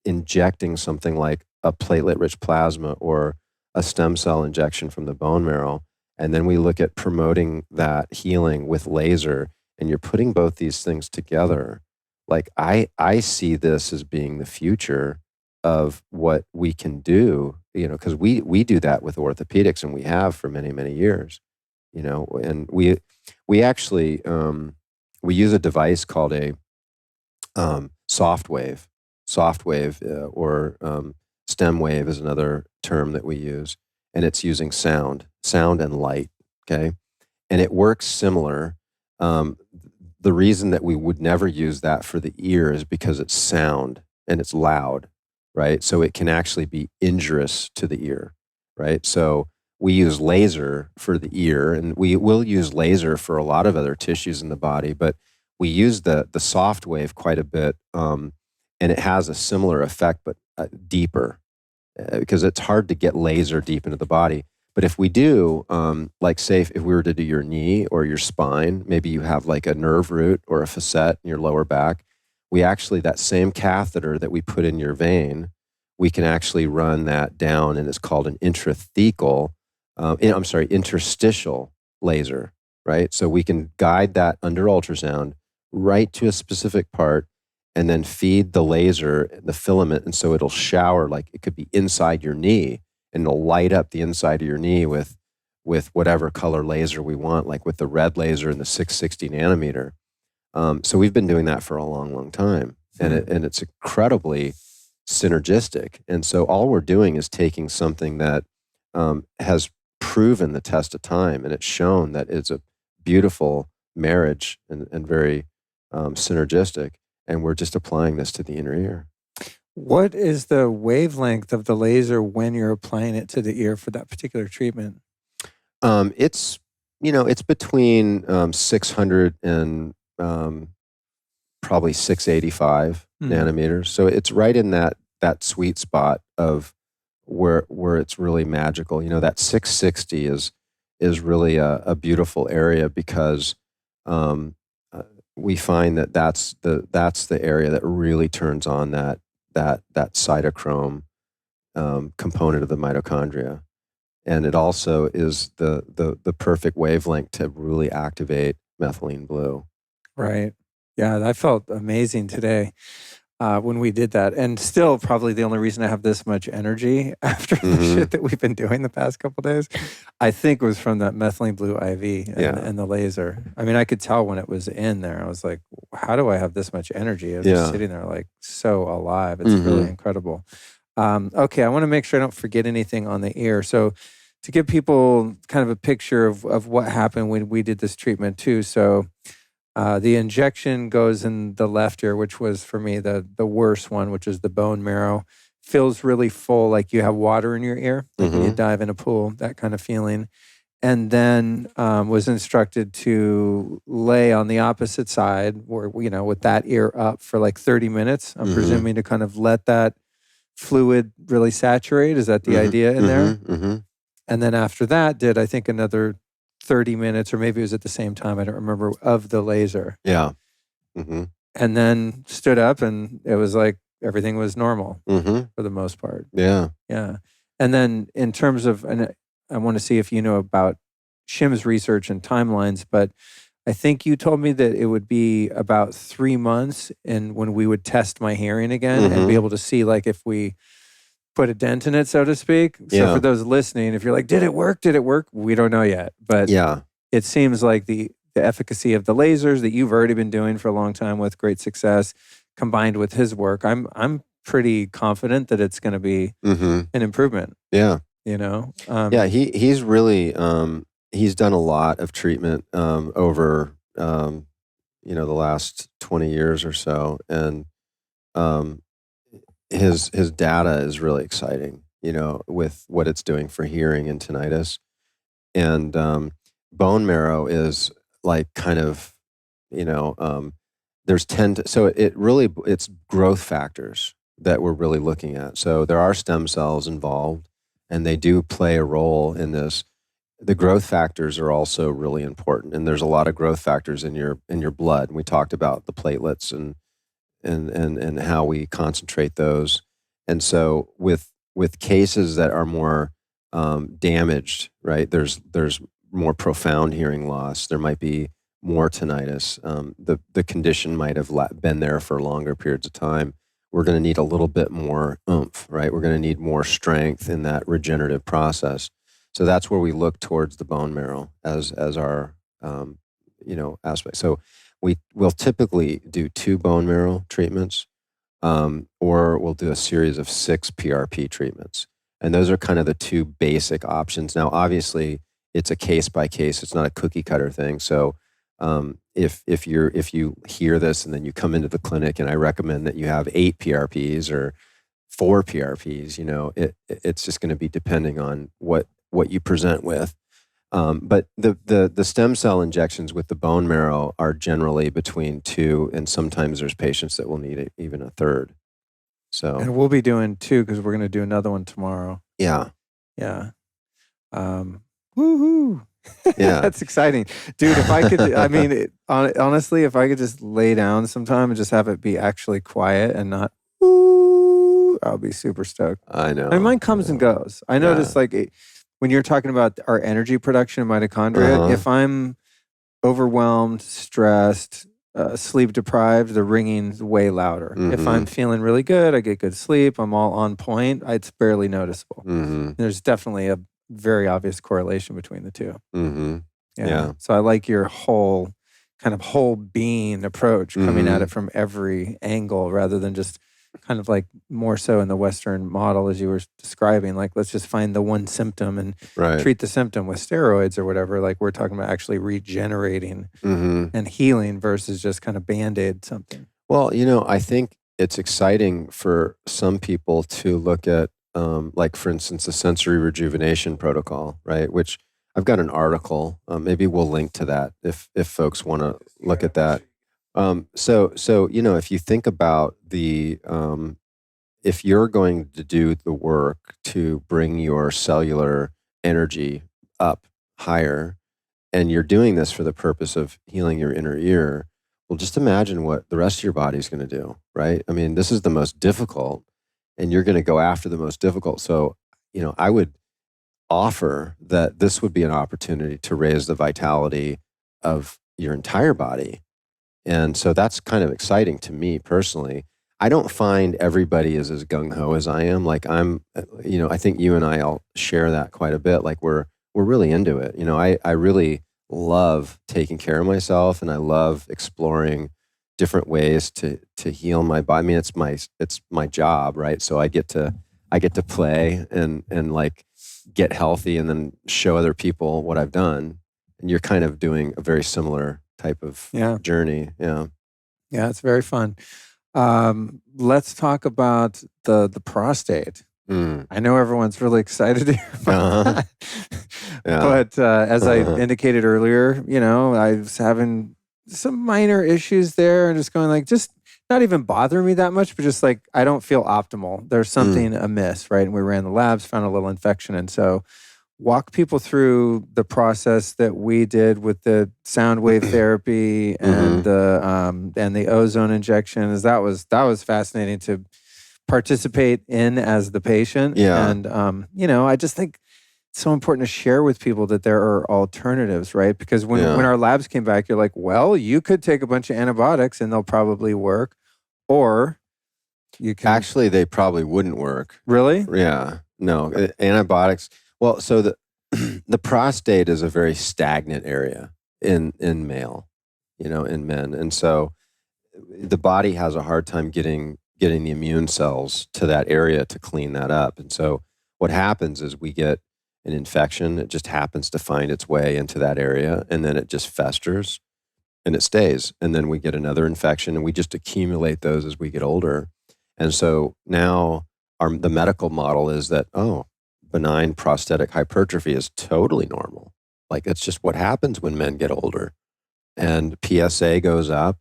injecting something like a platelet-rich plasma or a stem cell injection from the bone marrow, and then we look at promoting that healing with laser, and you're putting both these things together, like I see this as being the future of what we can do, because we do that with orthopedics, and we have for many, many years, and we actually we use a device called a Softwave. Softwave or stem wave is another term that we use, and it's using sound and light. Okay, and it works similar. The reason that we would never use that for the ear is because it's sound and it's loud, right? So it can actually be injurious to the ear, right? So we use laser for the ear, and we will use laser for a lot of other tissues in the body, but we use the soft wave quite a bit, and it has a similar effect, but deeper, because it's hard to get laser deep into the body. But if we do, like say if we were to do your knee or your spine, maybe you have like a nerve root or a facet in your lower back, we actually, that same catheter that we put in your vein, we can actually run that down, and it's called an interstitial laser, right? So we can guide that under ultrasound right to a specific part, and then feed the laser, the filament, and so it'll shower, like it could be inside your knee, and it'll light up the inside of your knee with whatever color laser we want, like with the red laser and the 660 nanometer. So we've been doing that for a long, long time, and it's incredibly synergistic. And so all we're doing is taking something that has proven the test of time, and it's shown that it's a beautiful marriage and very synergistic, and we're just applying this to the inner ear. What is the wavelength of the laser when you're applying it to the ear for that particular treatment? It's between 600 and probably 685 nanometers. So it's right in that sweet spot of where it's really magical. That 660 is really a beautiful area, because we find that's the area that really turns on that cytochrome component of the mitochondria, and it also is the perfect wavelength to really activate methylene blue. Right. Yeah, I felt amazing today when we did that, and still probably the only reason I have this much energy after the shit that we've been doing the past couple days, I think was from that methylene blue IV and the laser. I mean, I could tell when it was in there. I was like, how do I have this much energy? I was just sitting there like so alive. It's really incredible. Okay, I want to make sure I don't forget anything on the ear. So to give people kind of a picture of what happened when we did this treatment too. So the injection goes in the left ear, which was for me the worst one, which is the bone marrow. Feels really full, like you have water in your ear, like when you dive in a pool, that kind of feeling. And then was instructed to lay on the opposite side, where with that ear up for like 30 minutes. I'm presuming to kind of let that fluid really saturate. Is that the idea in there? And then after that, did I think another 30 minutes, or maybe it was at the same time, I don't remember, of the laser. Yeah. And then stood up, and it was like everything was normal for the most part. Yeah. Yeah. And then in terms of, and I want to see if you know about Shim's research and timelines, but I think you told me that it would be about 3 months and when we would test my hearing again and be able to see like if we put a dent in it, so to speak. So for those listening, if you're like, did it work? Did it work? We don't know yet. But it seems like the efficacy of the lasers that you've already been doing for a long time with great success, combined with his work, I'm pretty confident that it's going to be an improvement. Yeah. He's really, he's done a lot of treatment over, the last 20 years or so. And his data is really exciting. with what it's doing for hearing and tinnitus. And bone marrow is like kind of, there's so it's growth factors that we're really looking at. So there are stem cells involved, and they do play a role in this. The growth factors are also really important, and there's a lot of growth factors in your blood. And we talked about the platelets and how we concentrate those. And so with cases that are more damaged, right? There's more profound hearing loss. There might be more tinnitus. The condition might have been there for longer periods of time. We're going to need a little bit more oomph, right? We're going to need more strength in that regenerative process. So that's where we look towards the bone marrow as our aspect. So we'll typically do 2 bone marrow treatments, or we'll do a series of 6 PRP treatments. And those are kind of the 2 basic options. Now, obviously, it's a case by case. It's not a cookie cutter thing. So if you hear this and then you come into the clinic and I recommend that you have 8 PRPs or 4 PRPs, it's just going to be depending on what you present with. But the stem cell injections with the bone marrow are generally between 2, and sometimes there's patients that will need even a 3rd. So, and we'll be doing 2 because we're going to do another one tomorrow. Yeah. Woohoo! Yeah, that's exciting, dude. If I could, I mean, honestly, if I could just lay down sometime and just have it be actually quiet and not, I'll be super stoked. I know. I mean, mine comes and goes. I notice when you're talking about our energy production of mitochondria, if I'm overwhelmed, stressed, sleep deprived, the ringing's way louder. If I'm feeling really good, I get good sleep, I'm all on point, it's barely noticeable. There's definitely a very obvious correlation between the 2. Yeah. So I like your whole being approach, coming at it from every angle rather than just kind of like more so in the Western model, as you were describing, like let's just find the one symptom and treat the symptom with steroids or whatever. Like we're talking about actually regenerating and healing versus just kind of Band-Aid something. Well, I think it's exciting for some people to look at, like for instance, the sensory rejuvenation protocol, right? Which I've got an article. Maybe we'll link to that if folks want to look at that. So if you think about if you're going to do the work to bring your cellular energy up higher, and you're doing this for the purpose of healing your inner ear, well, just imagine what the rest of your body's going to do, right? I mean, this is the most difficult, and you're going to go after the most difficult. So, I would offer that this would be an opportunity to raise the vitality of your entire body. And so that's kind of exciting to me personally. I don't find everybody is as gung-ho as I am. Like I think you and I'll share that quite a bit. Like we're really into it. I really love taking care of myself, and I love exploring different ways to heal my body. I mean, it's my job, right? So I get to play and like get healthy and then show other people what I've done. And you're kind of doing a very similar type of journey. Yeah, it's very fun. Let's talk about the prostate. I know everyone's really excited to hear about that. But as I indicated earlier, I was having some minor issues there and just going like, just not even bothering me that much, but just like, I don't feel optimal. There's something amiss, right? And we ran the labs, found a little infection. And so walk people through the process that we did with the sound wave therapy and the ozone injections. That was fascinating to participate in as the patient. Yeah. And I just think it's so important to share with people that there are alternatives, right? Because when our labs came back, you're like, well, you could take a bunch of antibiotics and they'll probably work, or you can actually they probably wouldn't work. Really? Yeah. No, antibiotics. Well, so the prostate is a very stagnant area in male, in men. And so the body has a hard time getting the immune cells to that area to clean that up. And so what happens is we get an infection. It just happens to find its way into that area, and then it just festers and it stays. And then we get another infection, and we just accumulate those as we get older. And so now the medical model is that, benign prostatic hypertrophy is totally normal. Like, it's just what happens when men get older. And PSA goes up,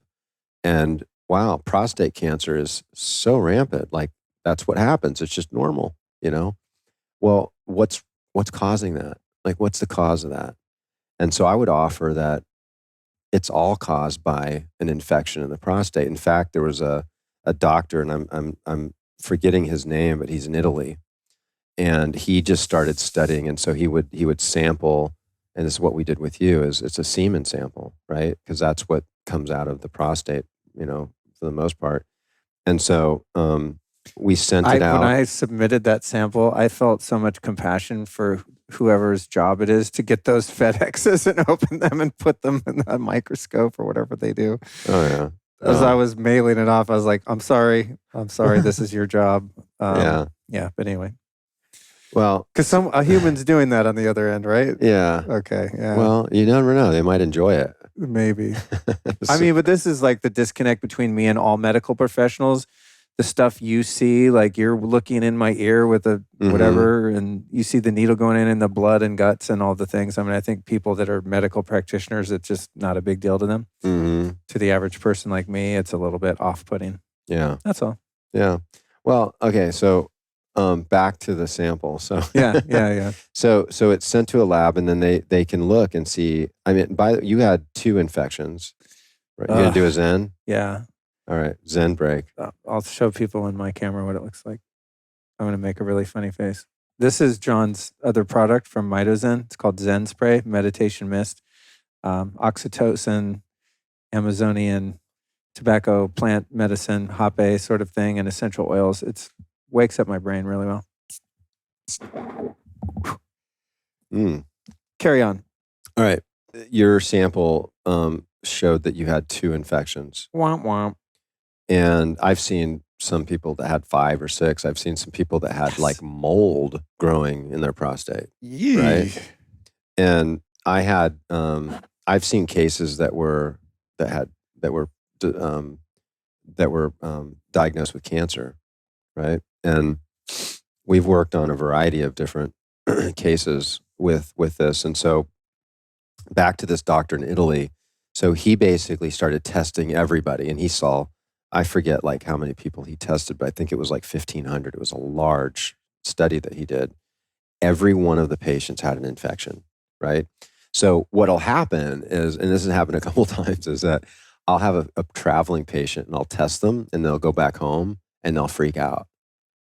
and wow, prostate cancer is so rampant. Like, that's what happens. It's just normal, Well, what's causing that? Like, what's the cause of that? And so I would offer that it's all caused by an infection in the prostate. In fact, there was a doctor, and I'm forgetting his name, but he's in Italy, and he just started studying. And so he would sample, and this is what we did with you, is it's a semen sample, right? Because that's what comes out of the prostate, for the most part. And so we sent it out. When I submitted that sample, I felt so much compassion for whoever's job it is to get those FedExes and open them and put them in a microscope or whatever they do. Oh, yeah. As I was mailing it off, I was like, I'm sorry, this is your job. Yeah, but anyway. Well, because a human's doing that on the other end, right? Yeah. Okay, yeah. Well, you never know. They might enjoy it. Maybe. I mean, but this is like the disconnect between me and all medical professionals. The stuff you see, like you're looking in my ear with a whatever, and you see the needle going in the blood and guts and all the things. I mean, I think people that are medical practitioners, it's just not a big deal to them. To the average person like me, it's a little bit off-putting. Yeah. That's all. Yeah. Well, okay. So back to the sample. So yeah. So it's sent to a lab, and then they can look and see. I mean, you had 2 infections. Right? You gonna do a Zen? Yeah. All right, Zen break. I'll show people in my camera what it looks like. I'm going to make a really funny face. This is John's other product from MitoZen. It's called Zen Spray, Meditation Mist. Oxytocin, Amazonian tobacco plant medicine, hape sort of thing, and essential oils. It wakes up my brain really well. Carry on. All right. Your sample showed that you had 2 infections. Womp womp. And I've seen some people that had 5 or 6. I've seen some people that had like mold growing in their prostate. Right. And I had, I've seen cases that were diagnosed with cancer. Right. And we've worked on a variety of different cases with this. And so back to this doctor in Italy. So he basically started testing everybody, and he saw, I forget like how many people he tested, but I think it was like 1,500. It was a large study that he did. Every one of the patients had an infection, right? So what'll happen is, and this has happened a couple of times, is that I'll have a traveling patient and I'll test them, and they'll go back home and they'll freak out,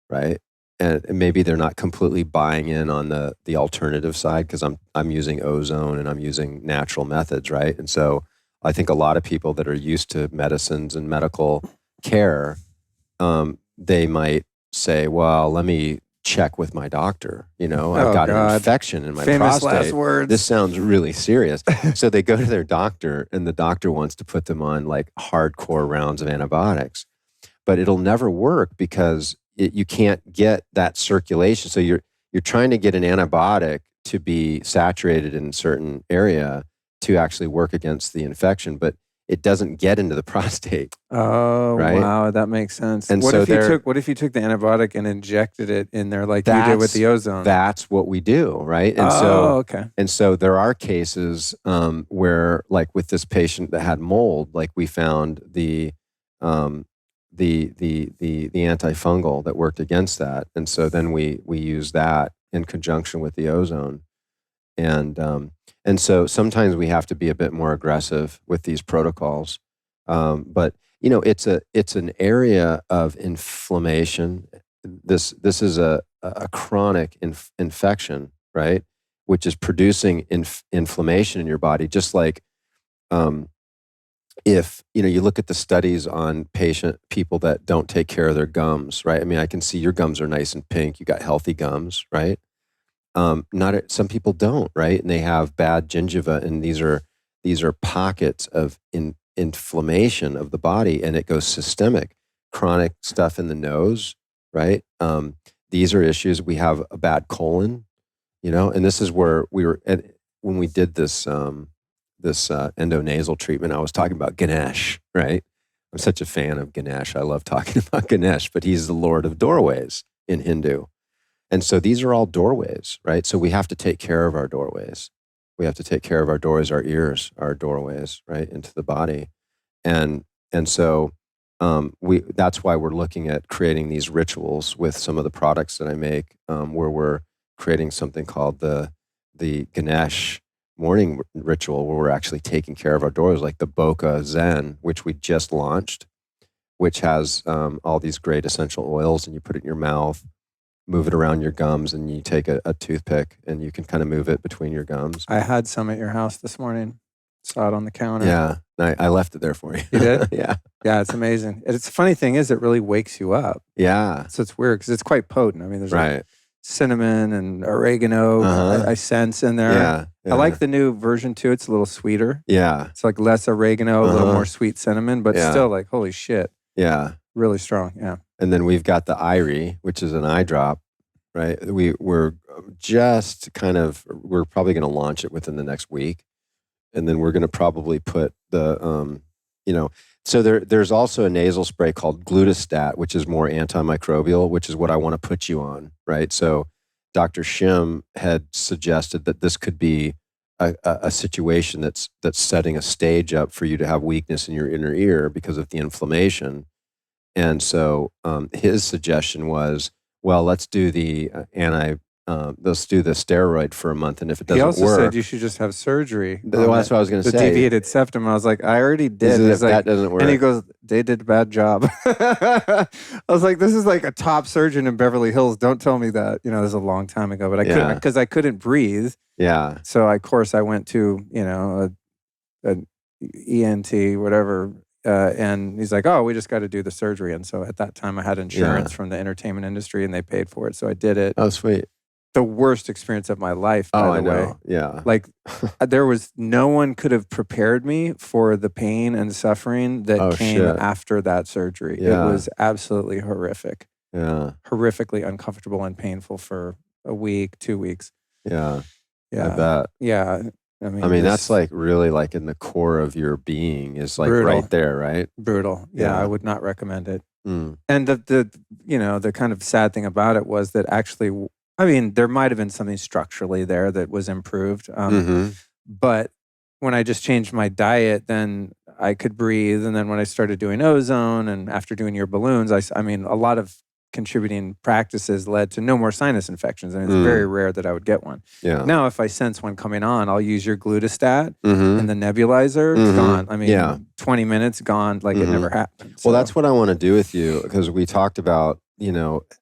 right? And maybe they're not completely buying in on the alternative side, because I'm using ozone and I'm using natural methods, right? And so I think a lot of people that are used to medicines and medical care, they might say, well, let me check with my doctor. I've got an infection in my prostate. Last words. This sounds really serious. So they go to their doctor, and the doctor wants to put them on like hardcore rounds of antibiotics. But it'll never work because you can't get that circulation. So you're trying to get an antibiotic to be saturated in a certain area to actually work against the infection, but it doesn't get into the prostate. Oh, right? Wow, that makes sense. And what if you took the antibiotic and injected it in there like you did with the ozone? That's what we do, right? And okay. And so there are cases where, like with this patient that had mold, like we found the antifungal that worked against that, and so then we use that in conjunction with the ozone, and so sometimes we have to be a bit more aggressive with these protocols. But it's an area of inflammation. This is a chronic infection, right? Which is producing inflammation in your body. Just like if you look at the studies on people that don't take care of their gums, right? I mean, I can see your gums are nice and pink. You got healthy gums, right? Some people don't, right? And they have bad gingiva, and these are pockets of inflammation of the body, and it goes systemic. Chronic stuff in the nose, right? These are issues. We have a bad colon, and this is where we were when we did this endonasal treatment. I was talking about Ganesh, right? I'm such a fan of Ganesh. I love talking about Ganesh, but he's the Lord of Doorways, in Hindu. And so these are all doorways, right? So we have to take care of our doorways. We have to take care of our doorways, our ears, our doorways, right, into the body. And so that's why we're looking at creating these rituals with some of the products that I make, where we're creating something called the Ganesh morning ritual, where we're actually taking care of our doorways, like the Boca Zen, which we just launched, which has all these great essential oils, and you put it in your mouth, move it around your gums, and you take a toothpick and you can kind of move it between your gums. I had some at your house this morning. Saw it on the counter. Yeah, I left it there for you. You did? Yeah. Yeah, it's amazing. It's the funny thing is it really wakes you up. Yeah. So it's weird because it's quite potent. I mean, there's right. like cinnamon and oregano I sense in there. Yeah. I like the new version too. It's a little sweeter. Yeah. It's like less oregano, a little more sweet cinnamon, but still like, holy shit. Yeah. Really strong. Yeah. And then we've got the Irie, which is an eye drop, right? We're just we're probably going to launch it within the next week. And then we're going to probably put the, so there's also a nasal spray called Glutastat, which is more antimicrobial, which is what I want to put you on, right? So Dr. Shim had suggested that this could be a situation that's setting a stage up for you to have weakness in your inner ear because of the inflammation. And so his suggestion was, well, let's do let's do the steroid for a month, and if it doesn't work, he also said you should just have surgery. That's what I was going to say. The deviated septum. I was like, I already did. That doesn't work. And he goes, they did a bad job. I was like, this is like a top surgeon in Beverly Hills. Don't tell me that. This is a long time ago, but I couldn't because I couldn't breathe. Yeah. So of course I went to an ENT, whatever. And he's like, oh, we just got to do the surgery. And so at that time I had insurance from the entertainment industry and they paid for it. So I did it. Oh, sweet. The worst experience of my life, by the way. Yeah. Like no one could have prepared me for the pain and suffering that came after that surgery. Yeah. It was absolutely horrific. Yeah. Horrifically uncomfortable and painful for a week, 2 weeks. Yeah. Yeah. I bet. Yeah. I mean, that's like really like in the core of your being is like brutal. Right there, right? Brutal. Yeah. I would not recommend it. Mm. And the kind of sad thing about it was that actually, I mean, there might have been something structurally there that was improved. But when I just changed my diet, then I could breathe. And then when I started doing ozone and after doing your balloons, I mean, a lot of contributing practices led to no more sinus infections. And it's very rare that I would get one. Yeah. Now, if I sense one coming on, I'll use your Glutastat and the nebulizer. It's gone. I mean, 20 minutes, gone, like it never happened. So. Well, that's what I want to do with you because we talked about,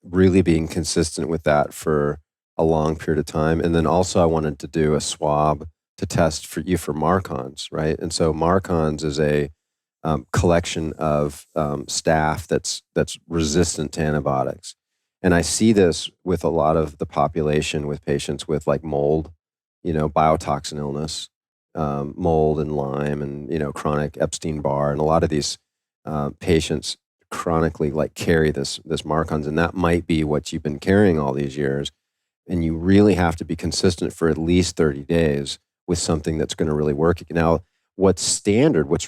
really being consistent with that for a long period of time. And then also I wanted to do a swab to test for you for Marcons, right? And so Marcons is a collection of staph that's resistant to antibiotics. And I see this with a lot of the population with patients with like mold, biotoxin illness, mold and Lyme and, chronic Epstein-Barr. And a lot of these patients chronically like carry this Marcons, and that might be what you've been carrying all these years. And you really have to be consistent for at least 30 days with something that's going to really work. Now, what's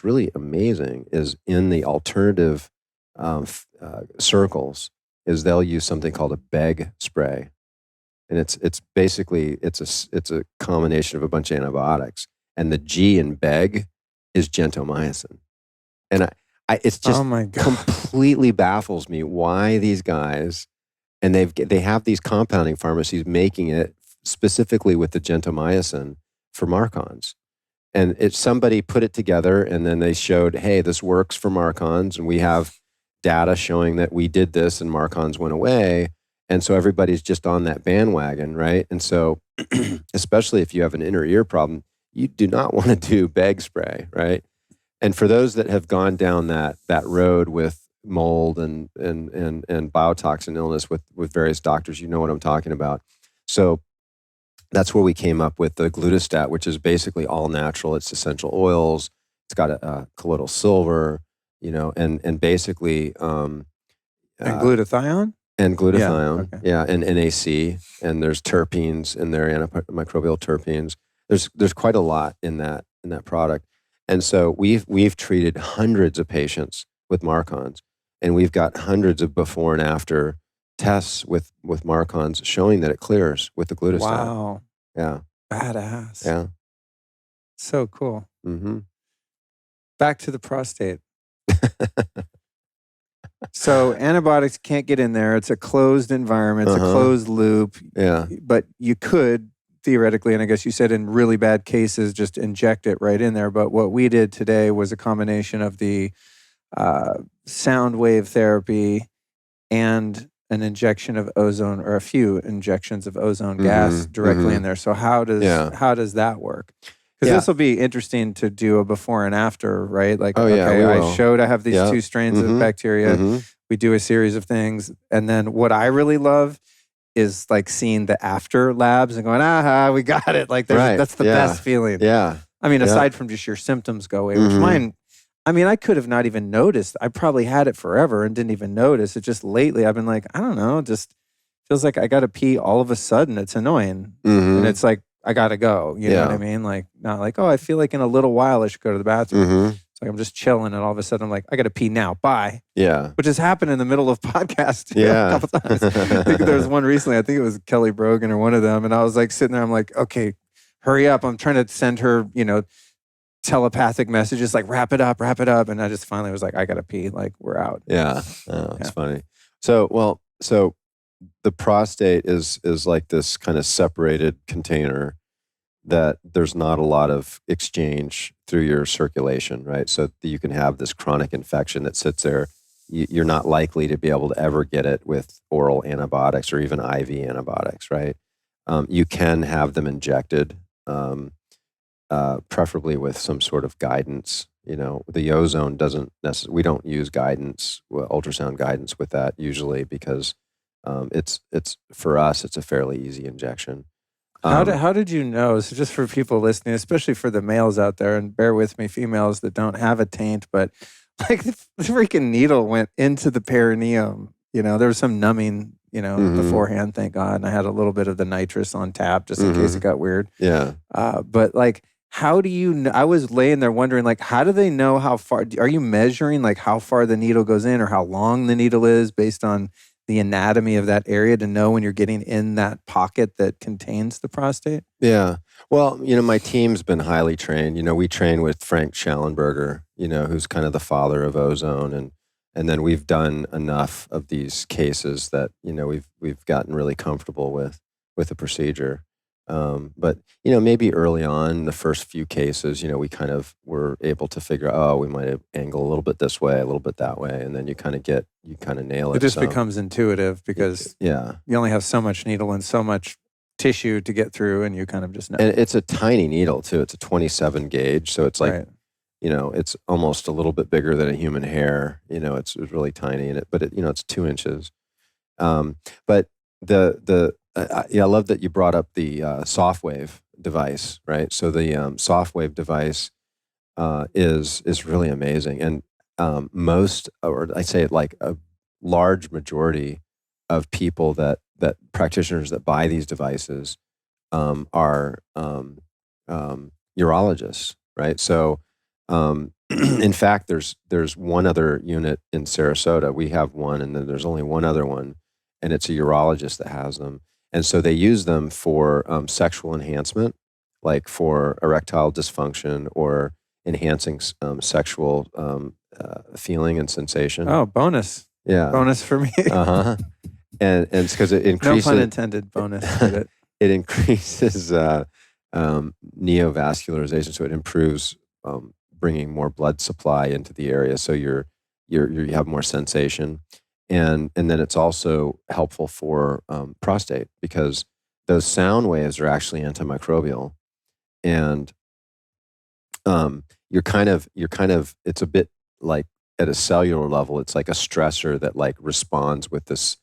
really amazing is in the alternative circles is they'll use something called a BEG spray. And it's basically, it's a combination of a bunch of antibiotics. And the G in BEG is gentamicin. And it's just completely baffles me why these guys, and they have these compounding pharmacies making it specifically with the gentamicin for Marcons. And somebody put it together and then they showed, hey, this works for Marcons, and we have data showing that we did this and Marcons went away. And so everybody's just on that bandwagon, right? And so especially if you have an inner ear problem, you do not want to do BEG spray, right? And for those that have gone down that road with mold and biotoxin illness with various doctors, you know what I'm talking about. So that's where we came up with the Glutastat, which is basically all natural. It's essential oils. It's got a colloidal silver, and basically and glutathione. And glutathione, and NAC, and there's terpenes in there, antimicrobial terpenes. There's quite a lot in that product. And so we've treated hundreds of patients with Marcons, and we've got hundreds of before and after tests with Marcons showing that it clears with the glutathione. Wow. Yeah. Badass. Yeah. So cool. Mm-hmm. Back to the prostate. So antibiotics can't get in there. It's a closed environment. It's a closed loop. Yeah. But you could theoretically, and I guess you said in really bad cases, just inject it right in there. But what we did today was a combination of the sound wave therapy and an injection of ozone, or a few injections of ozone gas directly in there. So how does that work? Because this will be interesting to do a before and after, right? Like, I showed I have these two strains of bacteria. We do a series of things. And then what I really love is like seeing the after labs and going, we got it. Like that's the best feeling. Yeah. I mean, aside from just your symptoms go away, which mine, I mean, I could have not even noticed. I probably had it forever and didn't even notice. It just lately, I've been like, I don't know, just feels like I got to pee all of a sudden. It's annoying. And it's like, I got to go. You know what I mean? Like, not like, I feel like in a little while I should go to the bathroom. It's like I'm just chilling and all of a sudden I'm like, I got to pee now. Bye. Yeah. Which has happened in the middle of podcasts a couple times. I think there was one recently. I think it was Kelly Brogan or one of them. And I was like sitting there, I'm like, okay, hurry up. I'm trying to send her, telepathic messages like wrap it up. And I just finally was like, I got to pee. Like, we're out. Yeah. Oh, it's funny. So the prostate is like this kind of separated container that there's not a lot of exchange through your circulation, right? So that you can have this chronic infection that sits there. You're not likely to be able to ever get it with oral antibiotics or even IV antibiotics, right? You can have them injected, preferably with some sort of guidance. The ozone doesn't necessarily, we don't use guidance, ultrasound guidance with that usually because it's for us, it's a fairly easy injection. How did you know? So just for people listening, especially for the males out there, and bear with me, females that don't have a taint, but like the freaking needle went into the perineum. There was some numbing, beforehand, thank God. And I had a little bit of the nitrous on tap just in case it got weird. Yeah. But like, how do you know? I was laying there wondering, like, how do they know how far? Are you measuring like how far the needle goes in or how long the needle is based on the anatomy of that area to know when you're getting in that pocket that contains the prostate? Yeah. Well, my team's been highly trained. We train with Frank Schallenberger, who's kind of the father of ozone. And then we've done enough of these cases that, we've gotten really comfortable with the procedure. But, maybe early on, the first few cases, we kind of were able to figure out, we might angle a little bit this way, a little bit that way. And then you kind of nail it. It just becomes intuitive because you only have so much needle and so much tissue to get through and you kind of just know. And it's a tiny needle too. It's a 27 gauge. So it's like, it's almost a little bit bigger than a human hair. It's really tiny but it's 2 inches. But I love that you brought up the Softwave device, right? So the Softwave device is really amazing, and most, or I say it like a large majority of people that practitioners that buy these devices are urologists, right? So in fact, there's one other unit in Sarasota. We have one, and then there's only one other one, and it's a urologist that has them. And so they use them for sexual enhancement, like for erectile dysfunction or enhancing sexual feeling and sensation. Oh, bonus. Yeah. Bonus for me. And it's because it increases... No pun intended, bonus. It increases neovascularization, so it improves bringing more blood supply into the area. So you have more sensation. And then it's also helpful for prostate because those sound waves are actually antimicrobial, and you're kind of it's a bit like at a cellular level, it's like a stressor that like responds with this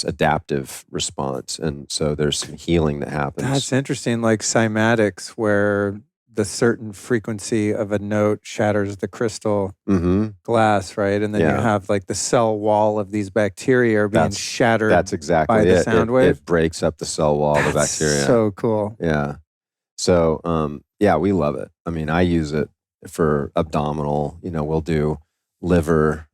adaptive response, and so there's some healing that happens. That's interesting, like cymatics, where the certain frequency of a note shatters the crystal glass, right? And then you have like the cell wall of these bacteria are being shattered. That's exactly by the sound wave. It breaks up the cell wall of the bacteria. So cool. Yeah. So we love it. I mean, I use it for abdominal. We'll do liver.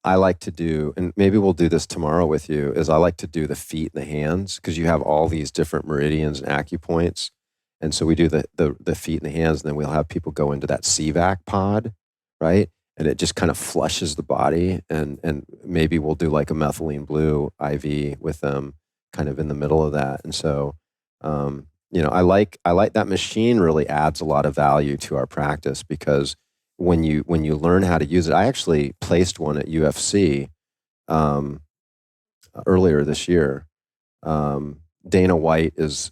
I like to do, and maybe we'll do this tomorrow with you, is I like to do the feet and the hands, because you have all these different meridians and acupoints. And so we do the feet and the hands, and then we'll have people go into that CVAC pod, right? And it just kind of flushes the body, and maybe we'll do like a methylene blue IV with them kind of in the middle of that. And so, I like that machine really adds a lot of value to our practice, because when you learn how to use it, I actually placed one at UFC earlier this year. Dana White is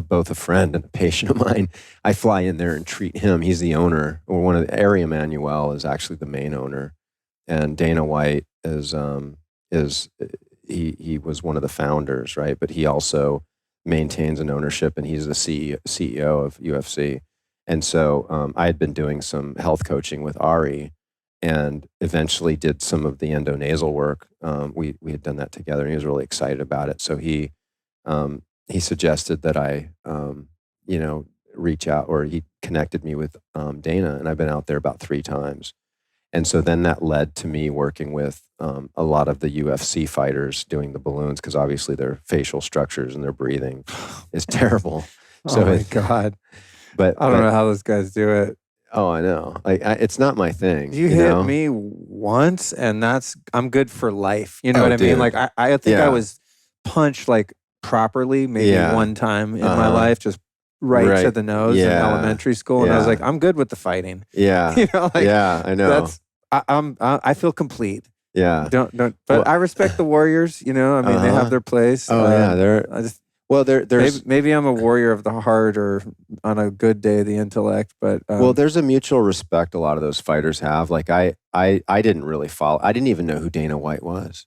both a friend and a patient of mine. I fly in there and treat him. He's the owner, or one of the Ari Emanuel is actually the main owner, and Dana White is he was one of the founders, right? But he also maintains an ownership, and he's the CEO of UFC. And so I had been doing some health coaching with Ari, and eventually did some of the endonasal work. We had done that together, and he was really excited about it. So he suggested that I, reach out, or he connected me with Dana, and I've been out there about 3 times. And so then that led to me working with a lot of the UFC fighters doing the balloons, because obviously their facial structures and their breathing is terrible. Oh my God. But I don't know how those guys do it. Oh, I know. It's not my thing. You hit me once, and I'm good for life. You know what I mean? Like I think I was punched like properly maybe one time in my life, just right to the nose in elementary school, and I was like, I'm good with the fighting. Yeah, I know. I feel complete. Yeah, don't. But I respect the warriors. You know, I mean, they have their place. There's maybe I'm a warrior of the heart, or on a good day the intellect. But there's a mutual respect a lot of those fighters have. Like I didn't really follow. I didn't even know who Dana White was.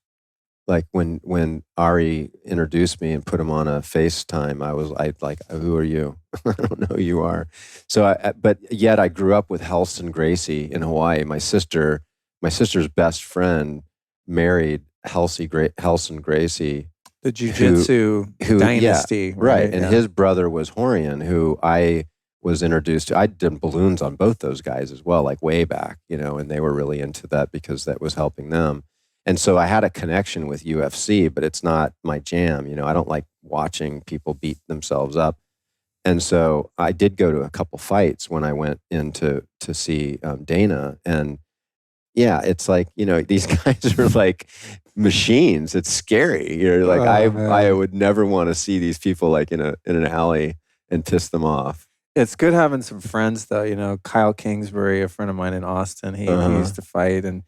Like when Ari introduced me and put him on a FaceTime, I like, who are you? I don't know who you are. So but yet I grew up with Helston Gracie in Hawaii. My sister's best friend married Helston Gracie. The jiu-jitsu dynasty. Right. And his brother was Horian, who I was introduced to. I'd done balloons on both those guys as well, like way back, and they were really into that because that was helping them. And so I had a connection with UFC, but it's not my jam. I don't like watching people beat themselves up. And so I did go to a couple fights when I went in to see Dana. And yeah, it's like, these guys are like machines. It's scary. You're like, I would never want to see these people like in an alley and piss them off. It's good having some friends though. Kyle Kingsbury, a friend of mine in Austin, he used to fight, and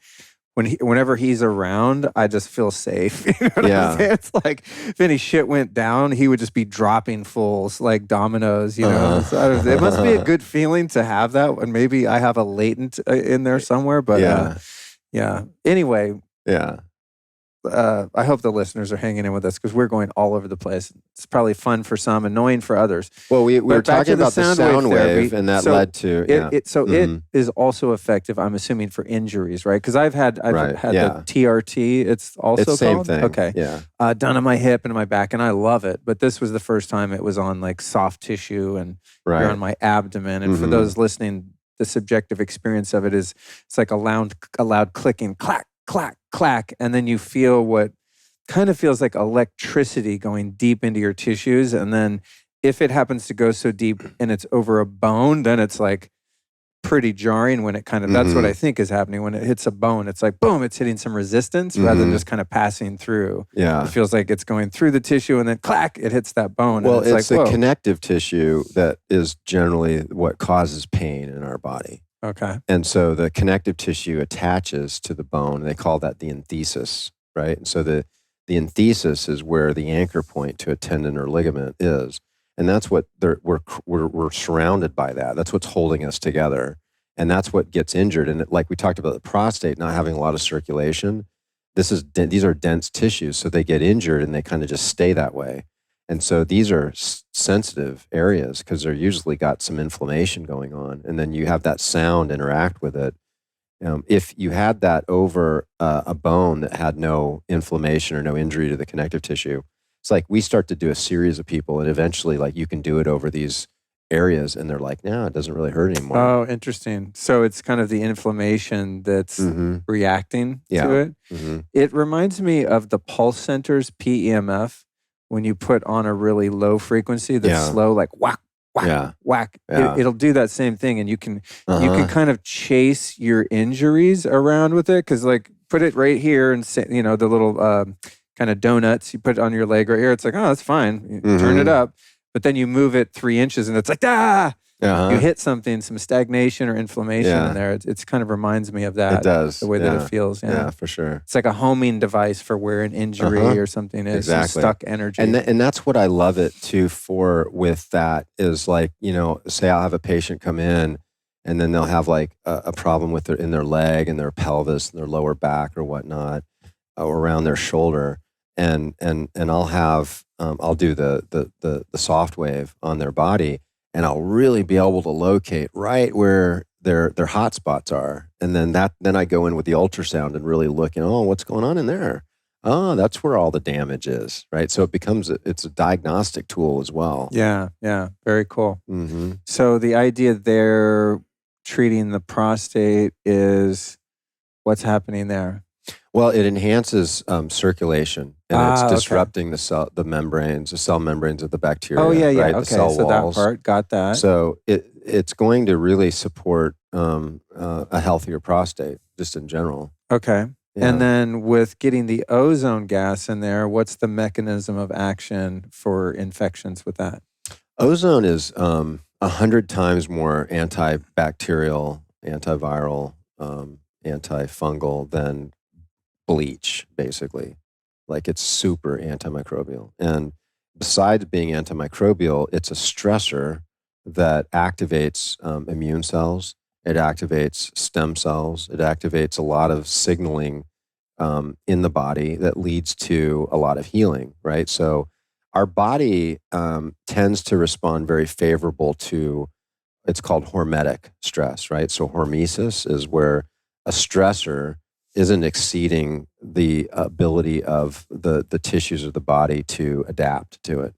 whenever he's around, I just feel safe. You know what I'm saying? It's like if any shit went down, he would just be dropping fulls like dominoes. So it must be a good feeling to have that. And maybe I have a latent in there somewhere. But anyway. Yeah. I hope the listeners are hanging in with us, because we're going all over the place. It's probably fun for some, annoying for others. Well, we were talking about the sound wave, and that led to it is also effective, I'm assuming, for injuries, right? Because I've had the TRT. It's also it's the same called? thing. Okay, yeah, done on my hip and my back, and I love it. But this was the first time it was on like soft tissue and here on my abdomen. And for those listening, the subjective experience of it is it's like a loud clicking, clack, clack, clack, and then you feel what kind of feels like electricity going deep into your tissues. And then if it happens to go so deep and it's over a bone, then it's like pretty jarring when it that's what I think is happening. When it hits a bone, it's like, boom, it's hitting some resistance rather than just kind of passing through. Yeah. It feels like it's going through the tissue, and then clack, it hits that bone. Well, and it's the connective tissue that is generally what causes pain in our body. Okay. And so the connective tissue attaches to the bone. They call that the enthesis, right? And so the enthesis is where the anchor point to a tendon or ligament is. And that's what we're surrounded by that. That's what's holding us together. And that's what gets injured. And like we talked about the prostate not having a lot of circulation, these are dense tissues. So they get injured and they kind of just stay that way. And so these are sensitive areas because they're usually got some inflammation going on. And then you have that sound interact with it. If you had that over a bone that had no inflammation or no injury to the connective tissue, it's like we start to do a series of people, and eventually like you can do it over these areas, and they're like, no, it doesn't really hurt anymore. Oh, interesting. So it's kind of the inflammation that's reacting to it. It reminds me of the pulse centers, PEMF, when you put on a really low frequency that's slow, like whack, whack, whack. It'll do that same thing, and you can kind of chase your injuries around with it, because like put it right here and say, you know, the little kind of donuts, you put it on your leg right here. It's like, oh, that's fine. You turn it up, but then you move it 3 inches, and it's like you hit something, some stagnation or inflammation in there. It's kind of reminds me of that. It does. The way that it feels. Yeah, for sure. It's like a homing device for where an injury or something is. Exactly. Stuck energy. And that's what I love it too for with that is like, you know, say I'll have a patient come in and then they'll have like a problem with in their leg and their pelvis and their lower back or whatnot, or around their shoulder. And I'll have, I'll do the soft wave on their body, and I'll really be able to locate right where their hot spots are. And then I go in with the ultrasound and really look, and what's going on in there? Oh, that's where all the damage is, right? So it's a diagnostic tool as well. Yeah, very cool. So the idea there, treating the prostate, is what's happening there? Well, it enhances circulation, and it's disrupting the cell membranes of the bacteria. Oh, yeah. Right? Okay, the cell walls. That part, got that. So it's going to really support a healthier prostate, just in general. Okay. Yeah. And then with getting the ozone gas in there, what's the mechanism of action for infections with that? Ozone is 100 times more antibacterial, antiviral, antifungal than bleach, basically. Like, it's super antimicrobial. And besides being antimicrobial, it's a stressor that activates immune cells. It activates stem cells. It activates a lot of signaling in the body that leads to a lot of healing, right? So our body tends to respond very favorable to, it's called hormetic stress, right? So hormesis is where a stressor isn't exceeding the ability of the tissues of the body to adapt to it.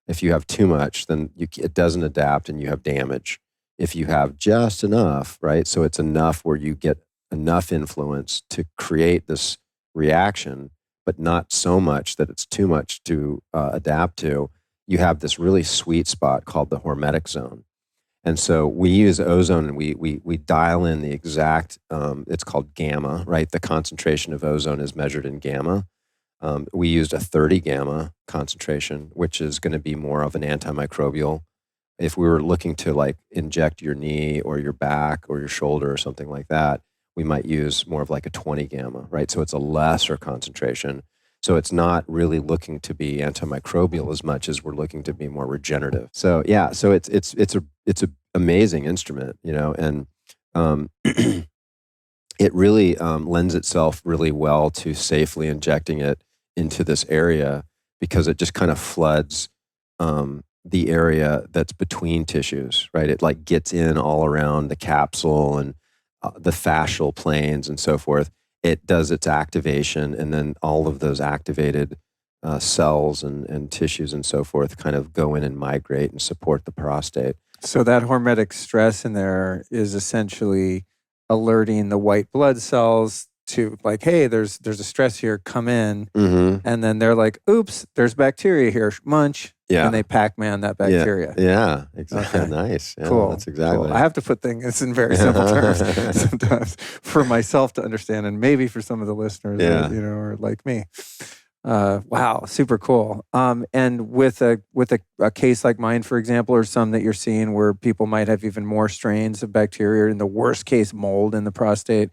If you have too much, then it doesn't adapt and you have damage. If you have just enough, right? So it's enough where you get enough influence to create this reaction, but not so much that it's too much to adapt to. You have this really sweet spot called the hormetic zone. And so we use ozone, and we dial in the exact, it's called gamma, right? The concentration of ozone is measured in gamma. We used a 30 gamma concentration, which is going to be more of an antimicrobial. If we were looking to like inject your knee or your back or your shoulder or something like that, we might use more of like a 20 gamma, right? So it's a lesser concentration. So it's not really looking to be antimicrobial as much as we're looking to be more regenerative. So yeah, so it's a amazing instrument, you know, and it really lends itself really well to safely injecting it into this area, because it just kind of floods the area that's between tissues, right? It like gets in all around the capsule and the fascial planes and so forth. It does its activation, and then all of those activated cells and tissues and so forth kind of go in and migrate and support the prostate. So that hormetic stress in there is essentially alerting the white blood cells to like, hey, there's a stress here, come in. And then they're like, oops, there's bacteria here, munch. And they Pac-Man that bacteria. Yeah, exactly. Okay. Nice. Yeah, cool. That's exactly. Cool. I have to put things in very simple terms sometimes for myself to understand, and maybe for some of the listeners, that, you know, are like me. Wow, super cool. And with a case like mine, for example, or some that you're seeing where people might have even more strains of bacteria, or in the worst case, mold in the prostate,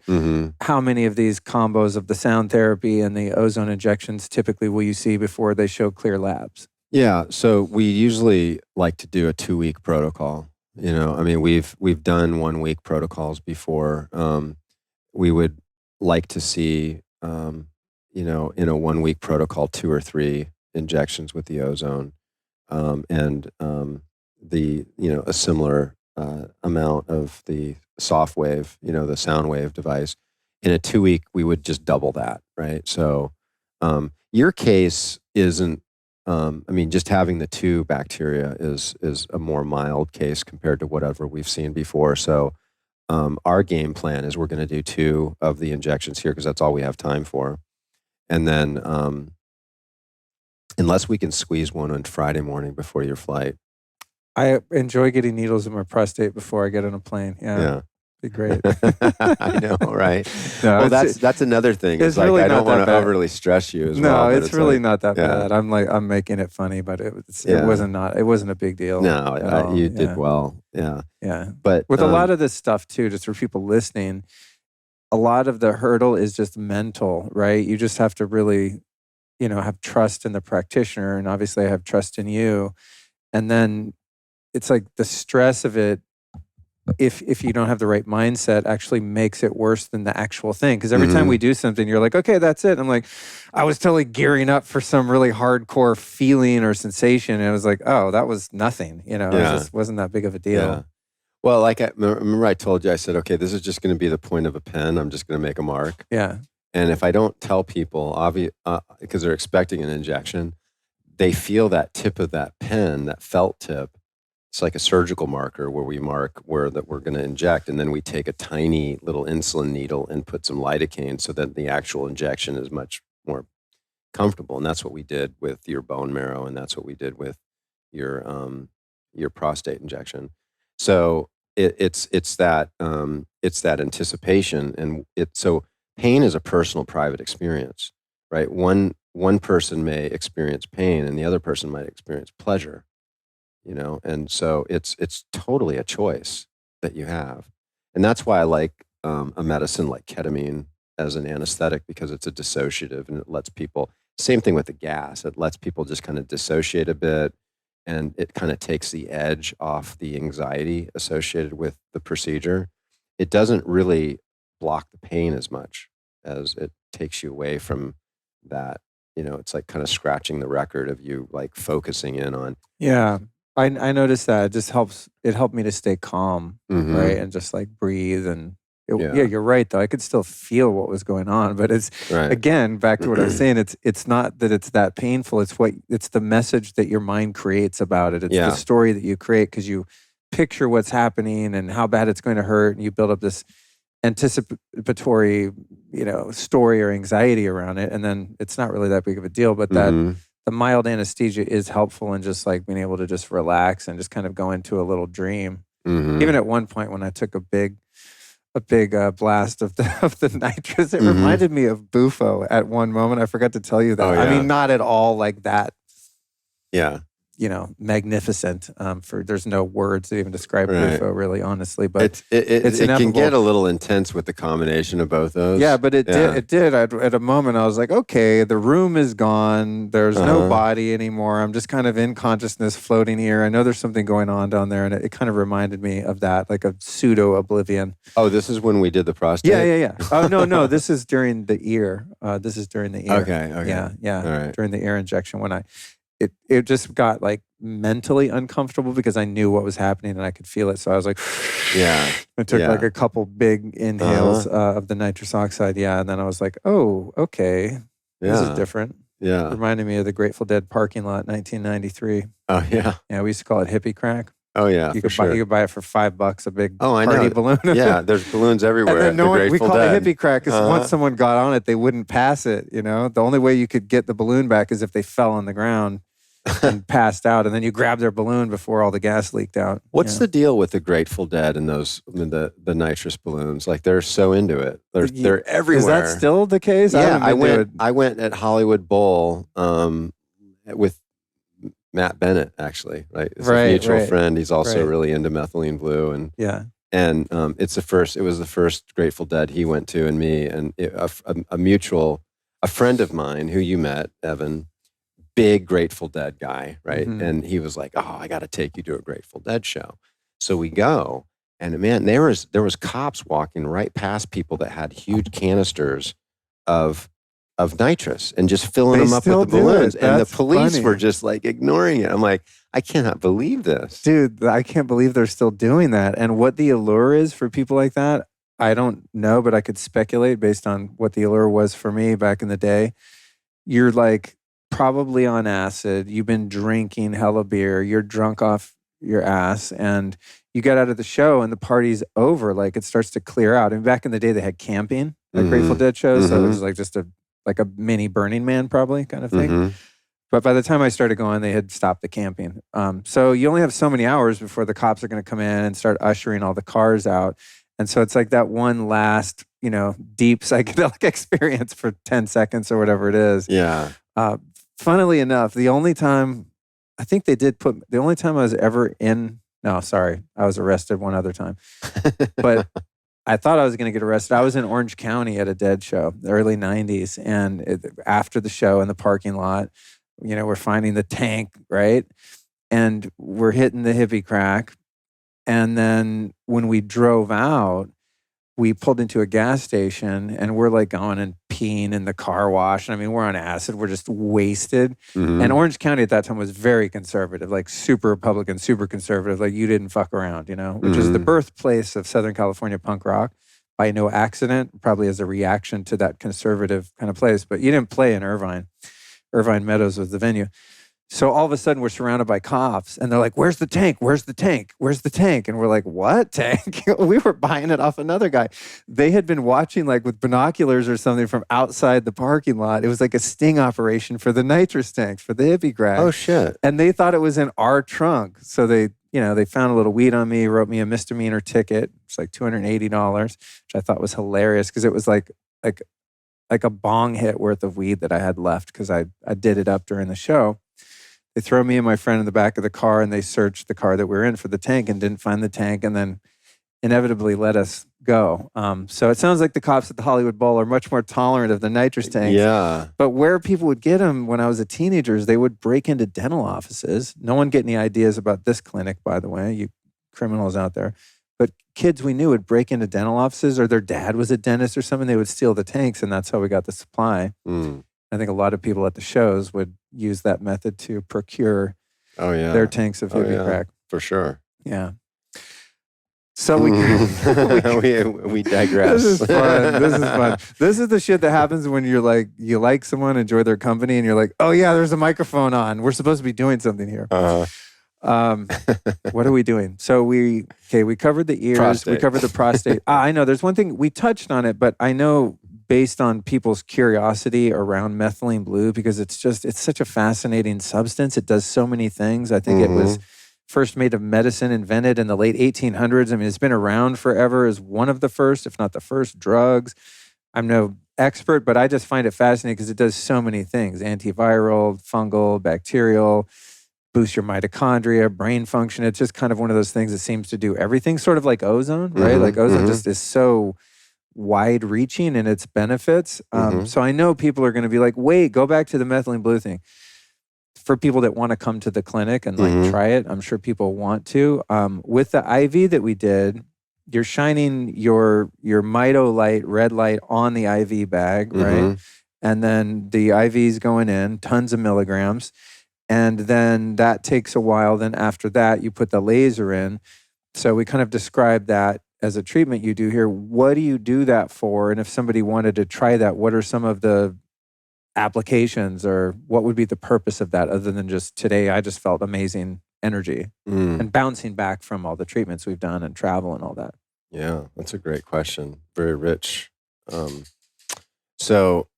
how many of these combos of the sound therapy and the ozone injections typically will you see before they show clear labs? Yeah, so we usually like to do a 2-week protocol. You know, I mean, we've done 1-week protocols before. We would like to see, you know, in a 1-week protocol, 2 or 3 injections with the ozone, and the, you know, a similar amount of the Softwave, you know, the Soundwave device. In a 2-week, we would just double that, right? So your case isn't I mean, just having the 2 bacteria is a more mild case compared to whatever we've seen before. So our game plan is we're going to do 2 of the injections here because that's all we have time for. And then unless we can squeeze one on Friday morning before your flight. I enjoy getting needles in my prostate before I get on a plane. Yeah. Be great. I know, right? No, well, that's another thing. It's like, really I don't want to bad. overly stress you as no, well. No, it's really like, not that bad. I'm making it funny, but it wasn't a big deal. No, you did well. Yeah. Yeah. But with a lot of this stuff too, just for people listening, a lot of the hurdle is just mental, right? You just have to really, have trust in the practitioner, and obviously I have trust in you. And then it's like the stress of it, if you don't have the right mindset, actually makes it worse than the actual thing. Because every time we do something, you're like, okay, that's it. I'm like, I was totally gearing up for some really hardcore feeling or sensation. And I was like, oh, that was nothing. It just wasn't that big of a deal. Yeah. Well, like I remember I told you, I said, okay, this is just going to be the point of a pen. I'm just going to make a mark. Yeah. And if I don't tell people, because they're expecting an injection, they feel that tip of that pen, that felt tip. It's like a surgical marker where we mark where that we're going to inject, and then we take a tiny little insulin needle and put some lidocaine so that the actual injection is much more comfortable. And that's what we did with your bone marrow, and that's what we did with your prostate injection. So it's that anticipation, and so pain is a personal, private experience, right? One person may experience pain, and the other person might experience pleasure. And so it's totally a choice that you have. And that's why I like a medicine like ketamine as an anesthetic, because it's a dissociative, and it lets people, same thing with the gas, it lets people just kind of dissociate a bit, and it kind of takes the edge off the anxiety associated with the procedure. It doesn't really block the pain as much as it takes you away from that. It's like kind of scratching the record of you like focusing in on. Yeah. I noticed that it helped me to stay calm, right? And just like breathe. And you're right though. I could still feel what was going on, but it's again, back to what I was saying, it's not that it's that painful. It's the message that your mind creates about it. It's the story that you create because you picture what's happening and how bad it's going to hurt. And you build up this anticipatory, story or anxiety around it. And then it's not really that big of a deal, but that the mild anesthesia is helpful in just like being able to just relax and just kind of go into a little dream. Even at one point when I took a big blast of the nitrous, it reminded me of Bufo at one moment. I forgot to tell you that. I mean, not at all like that. Yeah. Magnificent. There's no words to even describe Bufo, really, honestly. But it can get a little intense with the combination of both those. Yeah, but it did. At a moment, I was like, okay, the room is gone. There's no body anymore. I'm just kind of in consciousness, floating here. I know there's something going on down there, and it kind of reminded me of that, like a pseudo oblivion. Oh, this is when we did the prostate. Yeah. Oh no, this is during the ear. Okay. Yeah. All right. During the ear injection when it just got like mentally uncomfortable because I knew what was happening and I could feel it. So I was like, I took like a couple big inhales of the nitrous oxide. Yeah. And then I was like, oh, okay. This is different. Yeah. Reminded me of the Grateful Dead parking lot, 1993. Oh, yeah. Yeah. We used to call it hippie crack. Oh, yeah. You could buy it for $5, a big party balloon. Yeah. There's balloons everywhere. And then we call it hippie crack because once someone got on it, they wouldn't pass it. The only way you could get the balloon back is if they fell on the ground and passed out, and then you grab their balloon before all the gas leaked out. What's the deal with the Grateful Dead and those the nitrous balloons? Like they're so into it. They're everywhere. Is that still the case? Yeah, I went at Hollywood Bowl with Matt Bennett actually. Right, it's a mutual friend. He's also really into Methylene Blue, and it was the first Grateful Dead he went to, and me, and a friend of mine who you met, Evan. Big Grateful Dead guy, right? And he was like, "Oh, I got to take you to a Grateful Dead show." So we go, and man, there was cops walking right past people that had huge canisters of nitrous and just filling them up with the balloons, and the police were just like ignoring it. I'm like, I cannot believe this, dude. I can't believe they're still doing that. And what the allure is for people like that, I don't know, but I could speculate based on what the allure was for me back in the day. You're like probably on acid, you've been drinking hella beer, you're drunk off your ass, and you get out of the show and the party's over. Like it starts to clear out. And back in the day, they had camping at Grateful Dead shows, so it was like just a mini Burning Man probably kind of thing. But by the time I started going, they had stopped the camping. So you only have so many hours before the cops are going to come in and start ushering all the cars out. And so it's like that one last, deep psychedelic experience for 10 seconds or whatever it is. Yeah. Funnily enough, the only time I was ever in, no, sorry, I was arrested one other time. But I thought I was going to get arrested. I was in Orange County at a Dead show, the early 90s. And after the show in the parking lot, we're finding the tank, right? And we're hitting the hippie crack. And then when we drove out, we pulled into a gas station and we're like going and peeing in the car wash. I mean, we're on acid. We're just wasted. And Orange County at that time was very conservative, like super Republican, super conservative. Like you didn't fuck around, which is the birthplace of Southern California punk rock by no accident, probably as a reaction to that conservative kind of place. But you didn't play in Irvine. Irvine Meadows was the venue. So all of a sudden we're surrounded by cops and they're like, where's the tank? Where's the tank? Where's the tank? And we're like, what tank? We were buying it off another guy. They had been watching like with binoculars or something from outside the parking lot. It was like a sting operation for the nitrous tanks, for the hippie crack. Oh shit. And they thought it was in our trunk. So they found a little weed on me, wrote me a misdemeanor ticket. It's like $280, which I thought was hilarious because it was like a bong hit worth of weed that I had left because I did it up during the show. They throw me and my friend in the back of the car and they searched the car that we were in for the tank and didn't find the tank and then inevitably let us go. So it sounds like the cops at the Hollywood Bowl are much more tolerant of the nitrous tanks. Yeah. But where people would get them when I was a teenager is they would break into dental offices. No one get any ideas about this clinic, by the way, you criminals out there. But kids we knew would break into dental offices or their dad was a dentist or something. They would steal the tanks and that's how we got the supply. I think a lot of people at the shows would use that method to procure their tanks of hippie crack. For sure. Yeah. So we digress. This is fun. This is the shit that happens when you're like, you like someone, enjoy their company, and you're like, oh yeah, there's a microphone on. We're supposed to be doing something here. What are we doing? So we covered the ears. Prostate. We covered the prostate. I know there's one thing, we touched on it, but I know based on people's curiosity around methylene blue, because it's such a fascinating substance. It does so many things. I think it was first made of medicine, invented in the late 1800s. I mean, it's been around forever as one of the first, if not the first, drugs. I'm no expert, but I just find it fascinating because it does so many things. Antiviral, fungal, bacterial, boost your mitochondria, brain function. It's just kind of one of those things that seems to do everything, sort of like ozone, right? Like ozone just is so wide-reaching in its benefits. So I know people are going to be like, wait, go back to the methylene blue thing. For people that want to come to the clinic and like try it, I'm sure people want to. With the IV that we did, you're shining your Mito light, red light on the IV bag, right? And then the IV's going in, tons of milligrams. And then that takes a while. Then after that, you put the laser in. So we kind of describe that as a treatment you do here. What do you do that for? And if somebody wanted to try that, what are some of the applications or what would be the purpose of that other than just today I just felt amazing energy and bouncing back from all the treatments we've done and travel and all that? Yeah, that's a great question. Very rich. So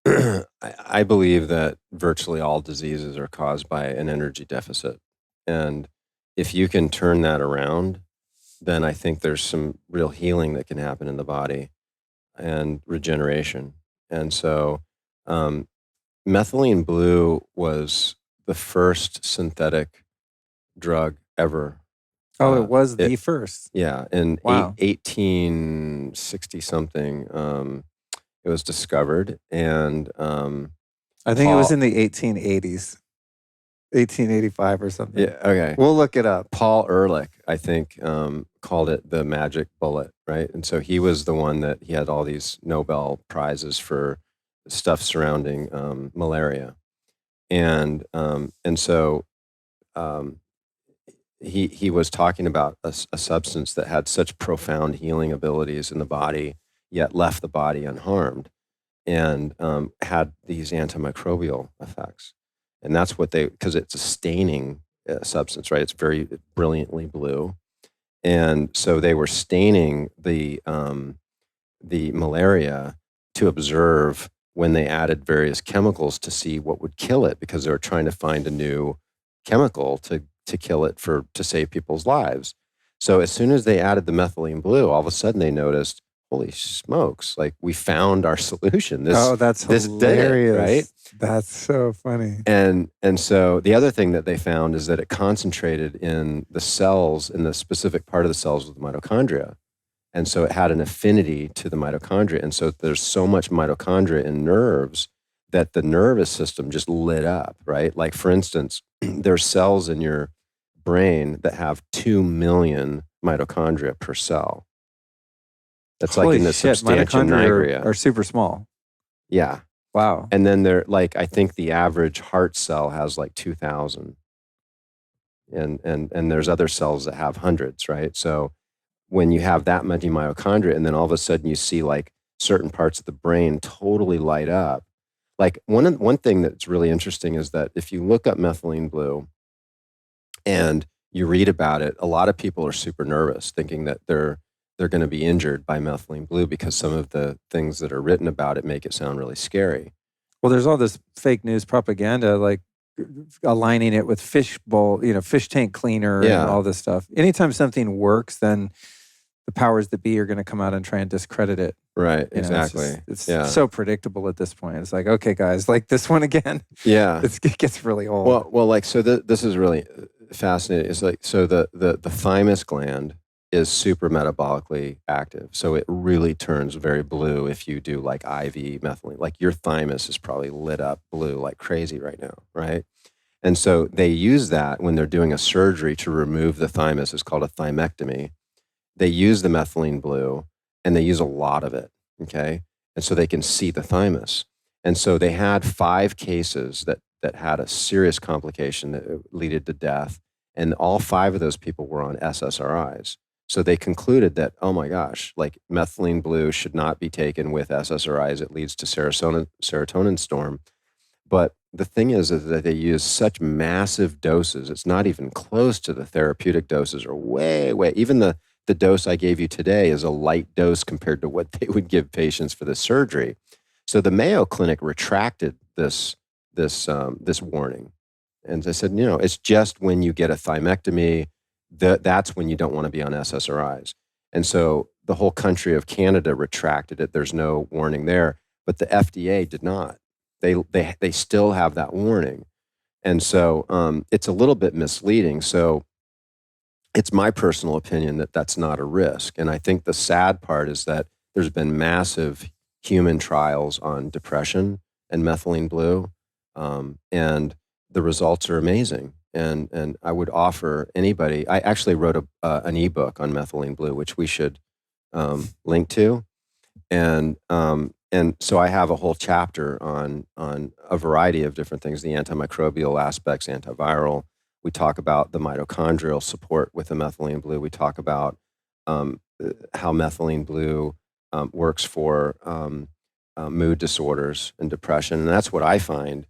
I believe that virtually all diseases are caused by an energy deficit. And if you can turn that around, then I think there's some real healing that can happen in the body and regeneration. And so methylene blue was the first synthetic drug ever. Oh, it was the first. Yeah, in Wow. 1860 something, it was discovered, and I think it was in the 1880s, 1885 or something. yeah, okay. We'll look it up. Paul Ehrlich, I think, called it the magic bullet, right? And so he was the one that he had all these Nobel prizes for stuff surrounding malaria, and so he was talking about a substance that had such profound healing abilities in the body, yet left the body unharmed, and had these antimicrobial effects. And that's what because it's a staining substance, right? It's very brilliantly blue. And so they were staining the malaria to observe when they added various chemicals to see what would kill it, because they were trying to find a new chemical to kill it to save people's lives. So as soon as they added the methylene blue, all of a sudden they noticed, holy smokes, like we found our solution. That's hilarious. Did it, right? That's so funny. And so the other thing that they found is that it concentrated in the cells, in the specific part of the cells of the mitochondria. And so it had an affinity to the mitochondria. And so there's so much mitochondria in nerves that the nervous system just lit up, right? Like, for instance, there's cells in your brain that have 2 million mitochondria per cell. That's Holy like in the shit, substantia nigra. are super small. Yeah. Wow. And then they're like, I think the average heart cell has like 2,000. And there's other cells that have hundreds, right? So when you have that many mitochondria, and then all of a sudden you see like certain parts of the brain totally light up. Like one thing that's really interesting is that if you look up methylene blue and you read about it, a lot of people are super nervous, thinking that they're going to be injured by methylene blue because some of the things that are written about it make it sound really scary. Well, there's all this fake news propaganda, like aligning it with fish tank cleaner and all this stuff. Anytime something works, then the powers that be are going to come out and try and discredit it. Right, exactly. It's so predictable at this point. It's like, okay, guys, like this one again. Yeah. It gets really old. Well, like, so this is really fascinating. It's like, so the thymus gland is super metabolically active. So it really turns very blue if you do like IV methylene. Like your thymus is probably lit up blue like crazy right now, right? And so they use that when they're doing a surgery to remove the thymus. It's called a thymectomy. They use the methylene blue and they use a lot of it, okay? And so they can see the thymus. And so they had 5 cases that had a serious complication that led to death. And all 5 of those people were on SSRIs. So they concluded that, oh my gosh, like methylene blue should not be taken with SSRIs. It leads to serotonin storm. But the thing is that they use such massive doses. It's not even close to the therapeutic doses, or way, even the dose I gave you today is a light dose compared to what they would give patients for the surgery. So the Mayo Clinic retracted this warning. And they said, it's just when you get a thymectomy, that's when you don't want to be on SSRIs. And so the whole country of Canada retracted it. There's no warning there, but the FDA did not. They still have that warning. And so it's a little bit misleading. So it's my personal opinion that that's not a risk. And I think the sad part is that there's been massive human trials on depression and methylene blue, and the results are amazing. And I would offer anybody. I actually wrote an ebook on methylene blue, which we should link to, and so I have a whole chapter on a variety of different things: the antimicrobial aspects, antiviral. We talk about the mitochondrial support with the methylene blue. We talk about how methylene blue works for mood disorders and depression, and that's what I find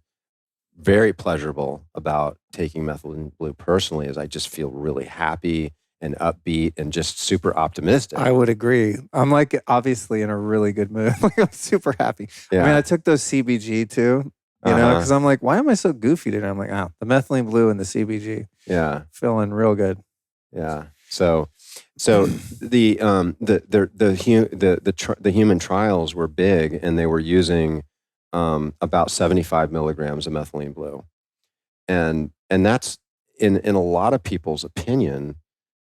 very pleasurable about taking methylene blue personally, is I just feel really happy and upbeat and just super optimistic. I would agree. I'm like obviously in a really good mood. I'm super happy. Yeah. I mean, I took those CBG too, you know, because I'm like, why am I so goofy today? I'm like, the methylene blue and the CBG. Yeah. Feeling real good. Yeah. So the human trials were big, and they were using about 75 milligrams of methylene blue. And that's, in a lot of people's opinion,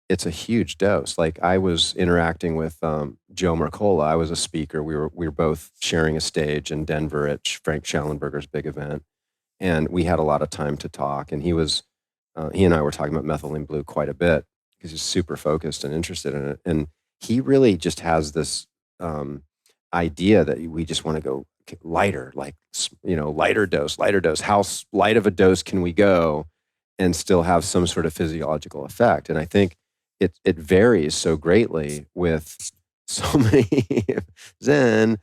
it's a huge dose. Like, I was interacting with Joe Mercola. I was a speaker. We were both sharing a stage in Denver at Frank Schallenberger's big event. And we had a lot of time to talk. And he and I were talking about methylene blue quite a bit, because he's super focused and interested in it. And he really just has this idea that we just want to go lighter, like, lighter dose. How light of a dose can we go and still have some sort of physiological effect? And I think it varies so greatly with so many Zen.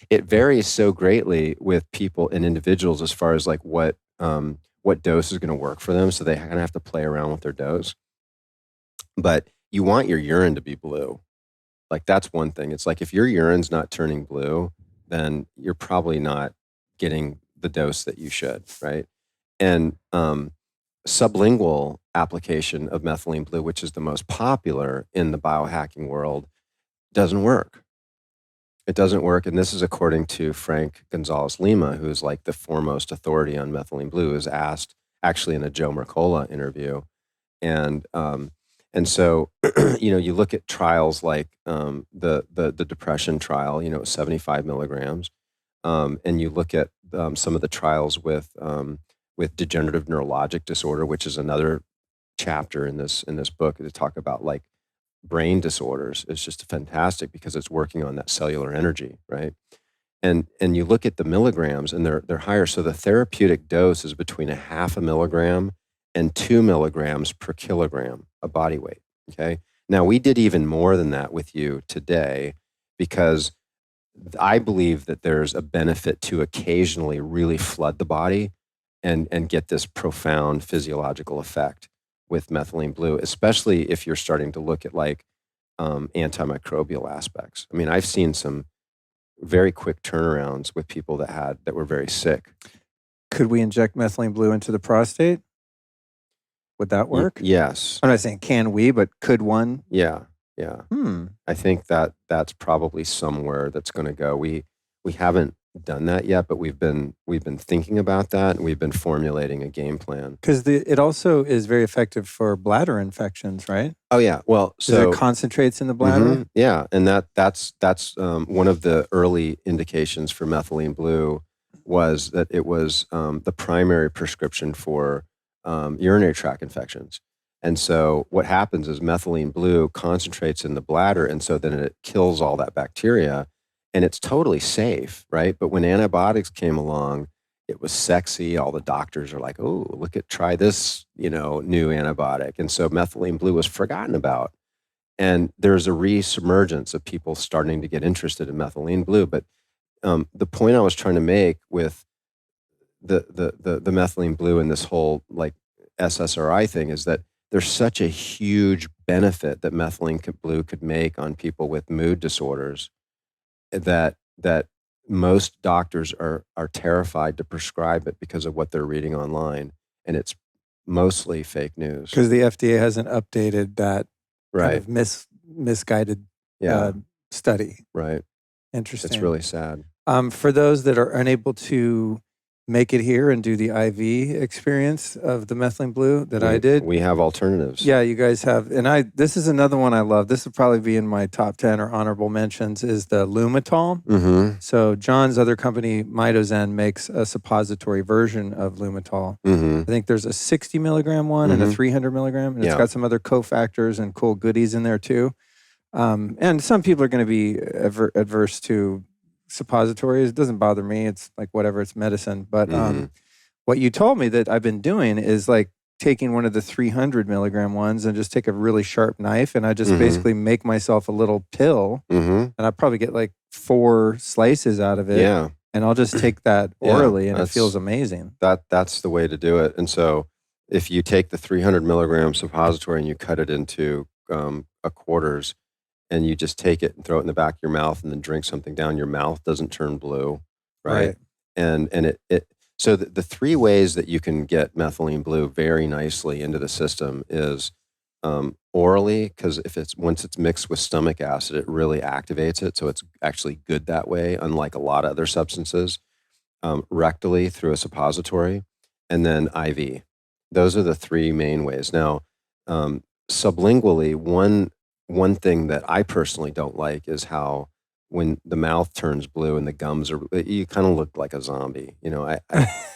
It varies so greatly with people and individuals as far as like what what dose is going to work for them. So they kind of have to play around with their dose. But you want your urine to be blue. Like that's one thing. It's like if your urine's not turning blue, then you're probably not getting the dose that you should, right? And sublingual application of methylene blue, which is the most popular in the biohacking world, doesn't work. It doesn't work. And this is according to Frank Gonzalez Lima, who's like the foremost authority on methylene blue, is asked actually in a Joe Mercola interview. And so, you look at trials like the depression trial, 75 milligrams. And you look at some of the trials with degenerative neurologic disorder, which is another chapter in this book to talk about like brain disorders. It's just fantastic because it's working on that cellular energy, right? And you look at the milligrams and they're higher. So the therapeutic dose is between 0.5 milligram and 2 milligrams per kilogram of body weight. Okay. Now we did even more than that with you today because I believe that there's a benefit to occasionally really flood the body and get this profound physiological effect with methylene blue, especially if you're starting to look at like antimicrobial aspects. I mean, I've seen some very quick turnarounds with people that were very sick. Could we inject methylene blue into the prostate? Would that work? Yes. I'm not saying can we, but could one? Yeah. I think that's probably somewhere that's going to go. We haven't done that yet, but we've been thinking about that, and we've been formulating a game plan. Because it also is very effective for bladder infections, right? Oh yeah. Well, so it concentrates in the bladder. Mm-hmm, yeah, and that's one of the early indications for methylene blue was that it was the primary prescription for urinary tract infections. And so what happens is methylene blue concentrates in the bladder, and so then it kills all that bacteria, and it's totally safe, right? But when antibiotics came along, it was sexy. All the doctors are like, "Oh, try this, new antibiotic." And so methylene blue was forgotten about. And there's a resurgence of people starting to get interested in methylene blue. But the point I was trying to make with the methylene blue and this whole like SSRI thing is that there's such a huge benefit that methylene blue could make on people with mood disorders that most doctors are terrified to prescribe it because of what they're reading online, and it's mostly fake news. Because the FDA hasn't updated that right kind of misguided study. Right. Interesting. It's really sad. For those that are unable to make it here and do the IV experience of the methylene blue that I did. We have alternatives. Yeah, you guys have. And this is another one I love. This will probably be in my top 10 or honorable mentions is the Lumatol. Mm-hmm. So John's other company, MitoZen, makes a suppository version of Lumatol. Mm-hmm. I think there's a 60 milligram one and a 300 milligram. And it's got some other cofactors and cool goodies in there too. And some people are going to be adverse to suppositories. It doesn't bother me. It's like whatever, it's medicine. But what you told me that I've been doing is like taking one of the 300 milligram ones and just take a really sharp knife and I just basically make myself a little pill and I probably get like 4 slices out of it. Yeah. And I'll just take that orally and it feels amazing. That's the way to do it. And so if you take the 300 milligram suppository and you cut it into a quarters, and you just take it and throw it in the back of your mouth and then drink something down, your mouth doesn't turn blue, right? And it so the 3 ways that you can get methylene blue very nicely into the system is orally, because once it's mixed with stomach acid, it really activates it, so it's actually good that way, unlike a lot of other substances. Rectally through a suppository, and then IV. Those are the 3 main ways. Now, sublingually, one thing that I personally don't like is how when the mouth turns blue and the gums you kind of look like a zombie.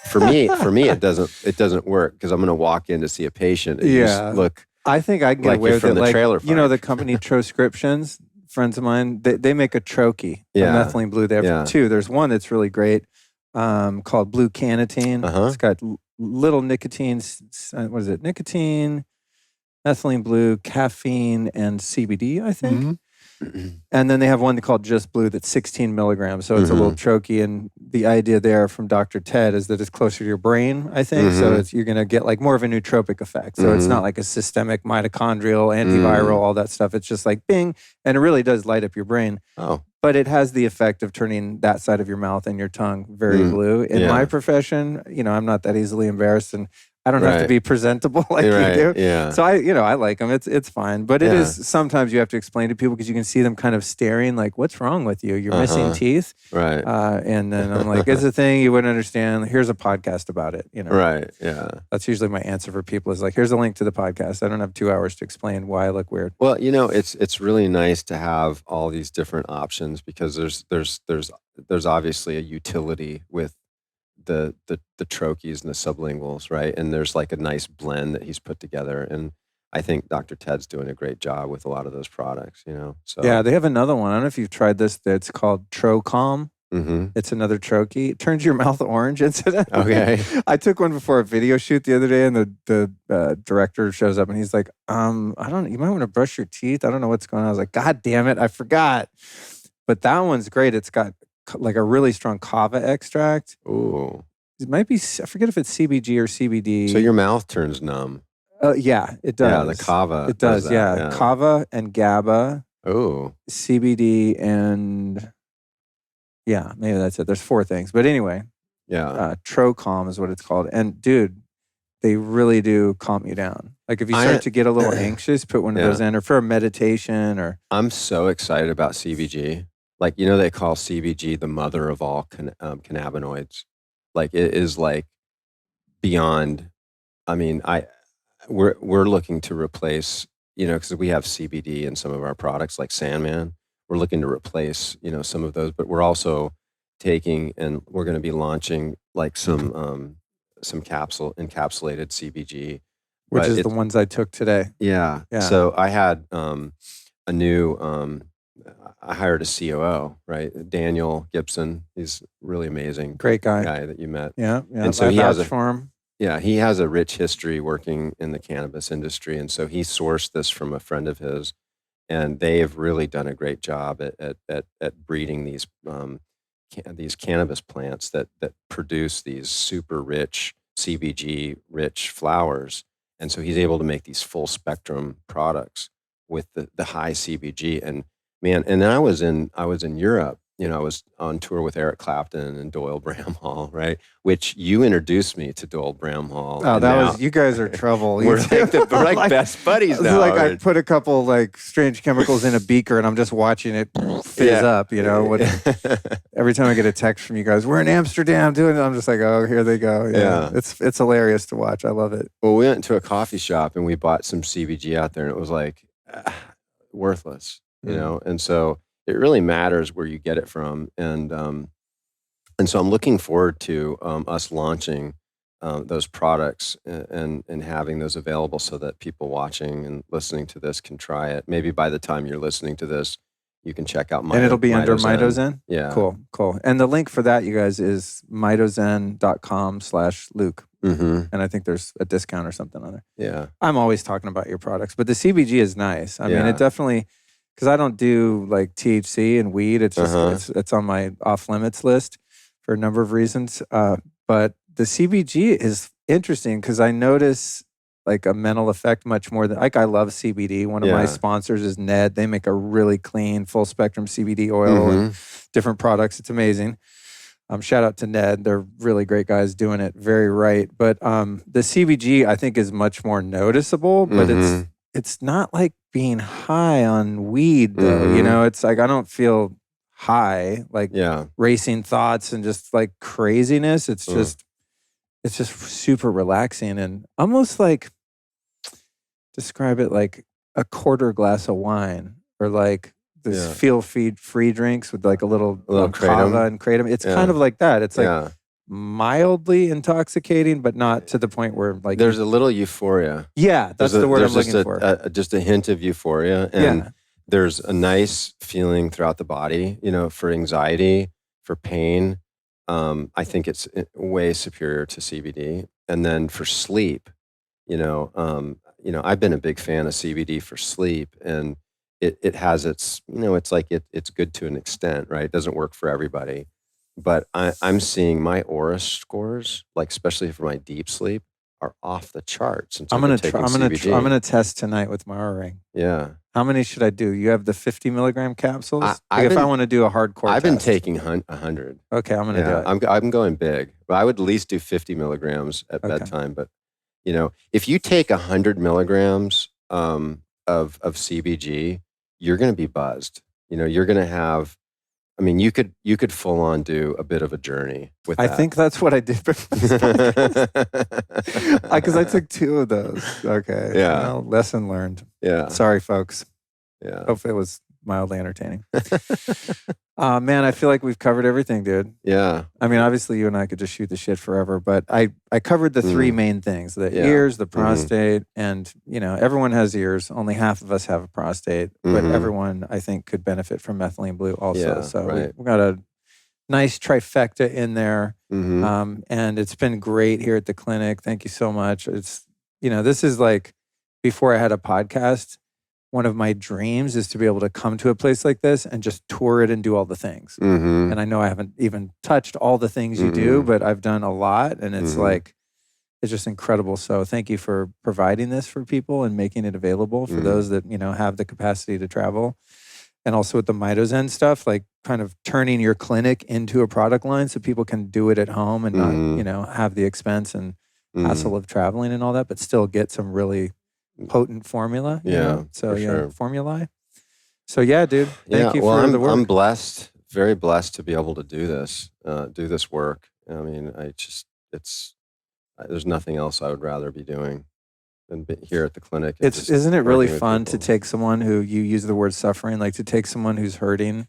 For me, it doesn't work because I'm going to walk in to see a patient and you just look. I think I can get like away with from it. the Like, trailer park. the company Troscriptions, friends of mine, they make a troche of methylene blue. They have 2. There's one that's really great called Blue Canatine. It's got little nicotine. What is it? Nicotine, methylene blue, caffeine, and CBD, I think. And then they have one called Just Blue that's 16 milligrams. So it's a little troche. And the idea there from Dr. Ted is that it's closer to your brain, I think. So you're going to get like more of a nootropic effect. So it's not like a systemic mitochondrial, antiviral, all that stuff. It's just like bing. And it really does light up your brain. Oh. But it has the effect of turning that side of your mouth and your tongue very blue. In my profession, I'm not that easily embarrassed, and I don't have to be presentable like you do. Yeah. So I like them. It's fine. But it is, sometimes you have to explain to people because you can see them kind of staring like, what's wrong with you? You're missing teeth. Right. And then I'm like, it's a thing you wouldn't understand. Here's a podcast about it. Right. Yeah. That's usually my answer for people is like, here's a link to the podcast. I don't have 2 hours to explain why I look weird. Well, it's really nice to have all these different options because there's obviously a utility with the troches and the sublinguals, right? And there's like a nice blend that he's put together. And I think Dr. Ted's doing a great job with a lot of those products, So yeah, they have another one. I don't know if you've tried this. That's called Trocom. It's another troche. It turns your mouth orange, incidentally. Okay. I took one before a video shoot the other day, and the director shows up, and he's like, you might want to brush your teeth. I don't know what's going on. I was like, God damn it, I forgot. But that one's great. It's got like a really strong kava extract. Ooh. It might be, I forget if it's CBG or CBD. So your mouth turns numb. Yeah, it does. Yeah, the kava. It does, yeah. Kava and GABA. Oh. CBD and, yeah, maybe that's it. There's 4 things. But anyway, Trocom is what it's called. And dude, they really do calm you down. Like if you start to get a little anxious, put one of those in, or for a meditation or. I'm so excited about CBG. Like, they call CBG the mother of all cannabinoids. Like it is like beyond, I mean, we're looking to replace, because we have CBD in some of our products like Sandman. We're looking to replace, some of those, but we're also taking and we're going to be launching like some encapsulated CBG. Which is the ones I took today. Yeah. So I had a new, I hired a COO, right? Daniel Gibson. He's really amazing. Great guy that you met. Yeah. And so he has a rich history working in the cannabis industry. And so he sourced this from a friend of his. And they have really done a great job at breeding these cannabis plants that produce these super rich CBG rich flowers. And so he's able to make these full spectrum products with the high CBG. And man, and then I was in Europe. I was on tour with Eric Clapton and Doyle Bramhall, right? Which you introduced me to Doyle Bramhall. Oh, you guys are trouble. We're like best buddies now. Like I put a couple like strange chemicals in a beaker and I'm just watching it fizz up, Every time I get a text from you guys, we're in Amsterdam doing it. I'm just like, oh, here they go. Yeah. It's hilarious to watch. I love it. Well, we went to a coffee shop and we bought some CBG out there and it was like worthless, And so it really matters where you get it from. And so I'm looking forward to us launching those products and having those available so that people watching and listening to this can try it. Maybe by the time you're listening to this, you can check out And it'll be under MitoZen? Yeah. Cool. And the link for that, you guys, is mitozen.com/Luke. And I think there's a discount or something on there. Yeah. I'm always talking about your products, but the CBG is nice. I mean, it definitely... Because I don't do like THC and weed. It's just it's on my off limits list for a number of reasons. But the CBG is interesting because I notice like a mental effect much more than like I love CBD. One of my sponsors is Ned. They make a really clean full spectrum CBD oil and different products. It's amazing. Shout out to Ned. They're really great guys doing it very right. But the CBG I think is much more noticeable, but it's not like being high on weed though. It's like I don't feel high, like racing thoughts and just like craziness. It's just super relaxing and almost like describe it like a quarter glass of wine or like this feel free drinks with like a little kava and kratom. It's kind of like that. It's like mildly intoxicating, but not to the point where like there's a little euphoria. Yeah, that's the word I'm looking for. Just a hint of euphoria, and there's a nice feeling throughout the body. For anxiety, for pain. I think it's way superior to CBD. And then for sleep, I've been a big fan of CBD for sleep, and it has its, it's like it's good to an extent, right? It doesn't work for everybody. But I'm seeing my aura scores, like especially for my deep sleep, are off the charts since I've been taking CBG. I'm gonna test tonight with my Aura Ring. Yeah. How many should I do? You have the 50 milligram capsules? If I want to do a hardcore I've been test. taking 100. Okay, I'm gonna do it. I'm going big. But I would at least do 50 milligrams at bedtime. But if you take 100 milligrams of CBG, you're going to be buzzed. You're going to have. I mean, you could full on do a bit of a journey with that. I think that's what I did because I took 2 of those. Okay. Yeah. Well, lesson learned. Yeah. Sorry, folks. Yeah. Hopefully it was mildly entertaining. Man, I feel like we've covered everything, dude. Yeah. I mean, obviously you and I could just shoot the shit forever, but I covered the 3 main things, the ears, the prostate, and, everyone has ears. Only half of us have a prostate, but everyone, I think, could benefit from Methylene Blue also. Yeah, so right. we got a nice trifecta in there. Mm-hmm. And it's been great here at the clinic. Thank you so much. It's, this is like, before I had a podcast, one of my dreams is to be able to come to a place like this and just tour it and do all the things. Mm-hmm. And I know I haven't even touched all the things you do, but I've done a lot. And it's like, it's just incredible. So thank you for providing this for people and making it available for those that, have the capacity to travel. And also with the MitoZen stuff, like kind of turning your clinic into a product line so people can do it at home and not, have the expense and hassle of traveling and all that, but still get some really potent formula. So sure. formulae. So dude, thank you for the work. I'm blessed, very blessed to be able to do this work. I mean, there's nothing else I would rather be doing than be here at the clinic. Isn't it really fun to take someone who, you use the word suffering, like to take someone who's hurting,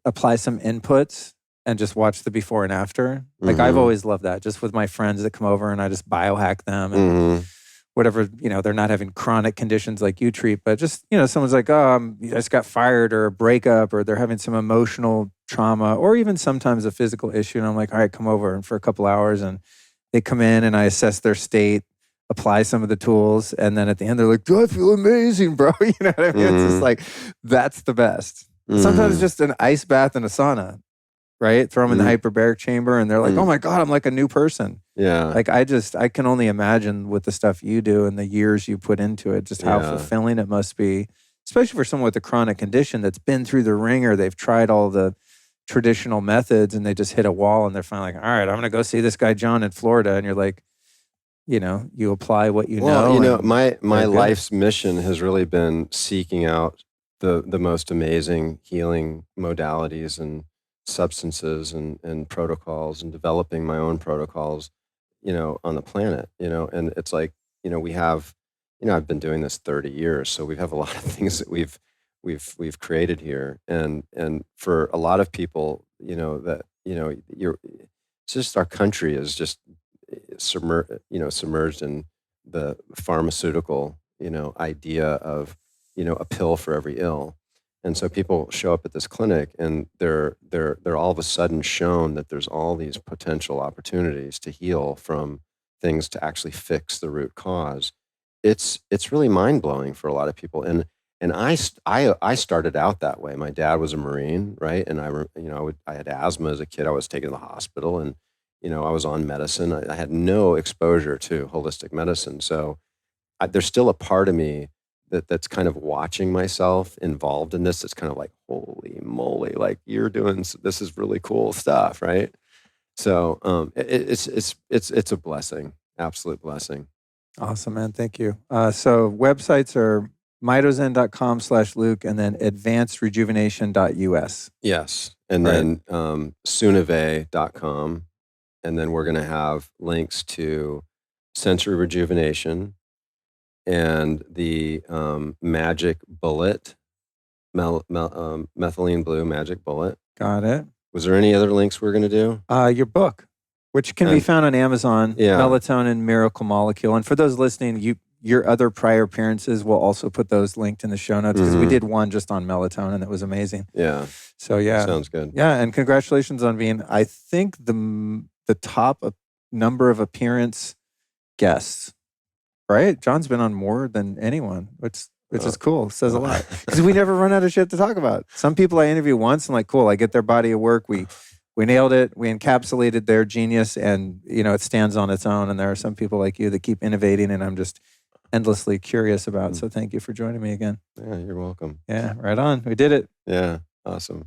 apply some inputs and just watch the before and after. Like I've always loved that, just with my friends that come over and I just biohack them and whatever, they're not having chronic conditions like you treat, but just, someone's like, oh, I just got fired or a breakup, or they're having some emotional trauma, or even sometimes a physical issue. And I'm like, all right, come over. And for a couple hours, and they come in and I assess their state, apply some of the tools. And then at the end, they're like, do I feel amazing, bro? You know what I mean? It's just like, that's the best. Sometimes just an ice bath and a sauna, right? Throw them in the hyperbaric chamber and they're like, oh my God, I'm like a new person. Yeah. Like I can only imagine with the stuff you do and the years you put into it, just how fulfilling it must be, especially for someone with a chronic condition that's been through the ringer. They've tried all the traditional methods and they just hit a wall and they're finally like, all right, I'm going to go see this guy, John, in Florida. And you're like, you apply what you know. Well, my life's mission has really been seeking out the most amazing healing modalities and substances and protocols and developing my own protocols, on the planet, and it's like, we have, I've been doing this 30 years. So we have a lot of things that we've created here. And for a lot of people, it's just our country is just submerged in the pharmaceutical, idea of, a pill for every ill. And so people show up at this clinic and they're all of a sudden shown that there's all these potential opportunities to heal from things to actually fix the root cause. It's really mind-blowing for a lot of people. And I started out that way. My dad was a Marine, right? And I had asthma as a kid. I was taken to the hospital and, I was on medicine. I had no exposure to holistic medicine. So there's still a part of me that's kind of watching myself involved in this. It's kind of like, holy moly, like you're doing, this is really cool stuff, right? So it's a blessing, absolute blessing. Awesome, man. Thank you. So websites are mitozen.com/Luke and then advancedrejuvenation.us. Yes. And then soonave.com. And then we're going to have links to sensory rejuvenation and the magic bullet, methylene blue magic bullet. Got it. Was there any other links we're going to do? Your book, which can be found on Amazon, Melatonin Miracle Molecule. And for those listening, your other prior appearances, we'll also put those linked in the show notes because we did one just on melatonin that was amazing. Yeah. So sounds good. Yeah, and congratulations on being, I think, the top number of appearance guests. Right? John's been on more than anyone. which is cool. Says a lot because we never run out of shit to talk about. Some people I interview once and like, cool, I get their body of work. We nailed it. We encapsulated their genius, and it stands on its own. And there are some people like you that keep innovating, and I'm just endlessly curious about. So thank you for joining me again. Yeah, you're welcome. Yeah, right on. We did it. Yeah, awesome.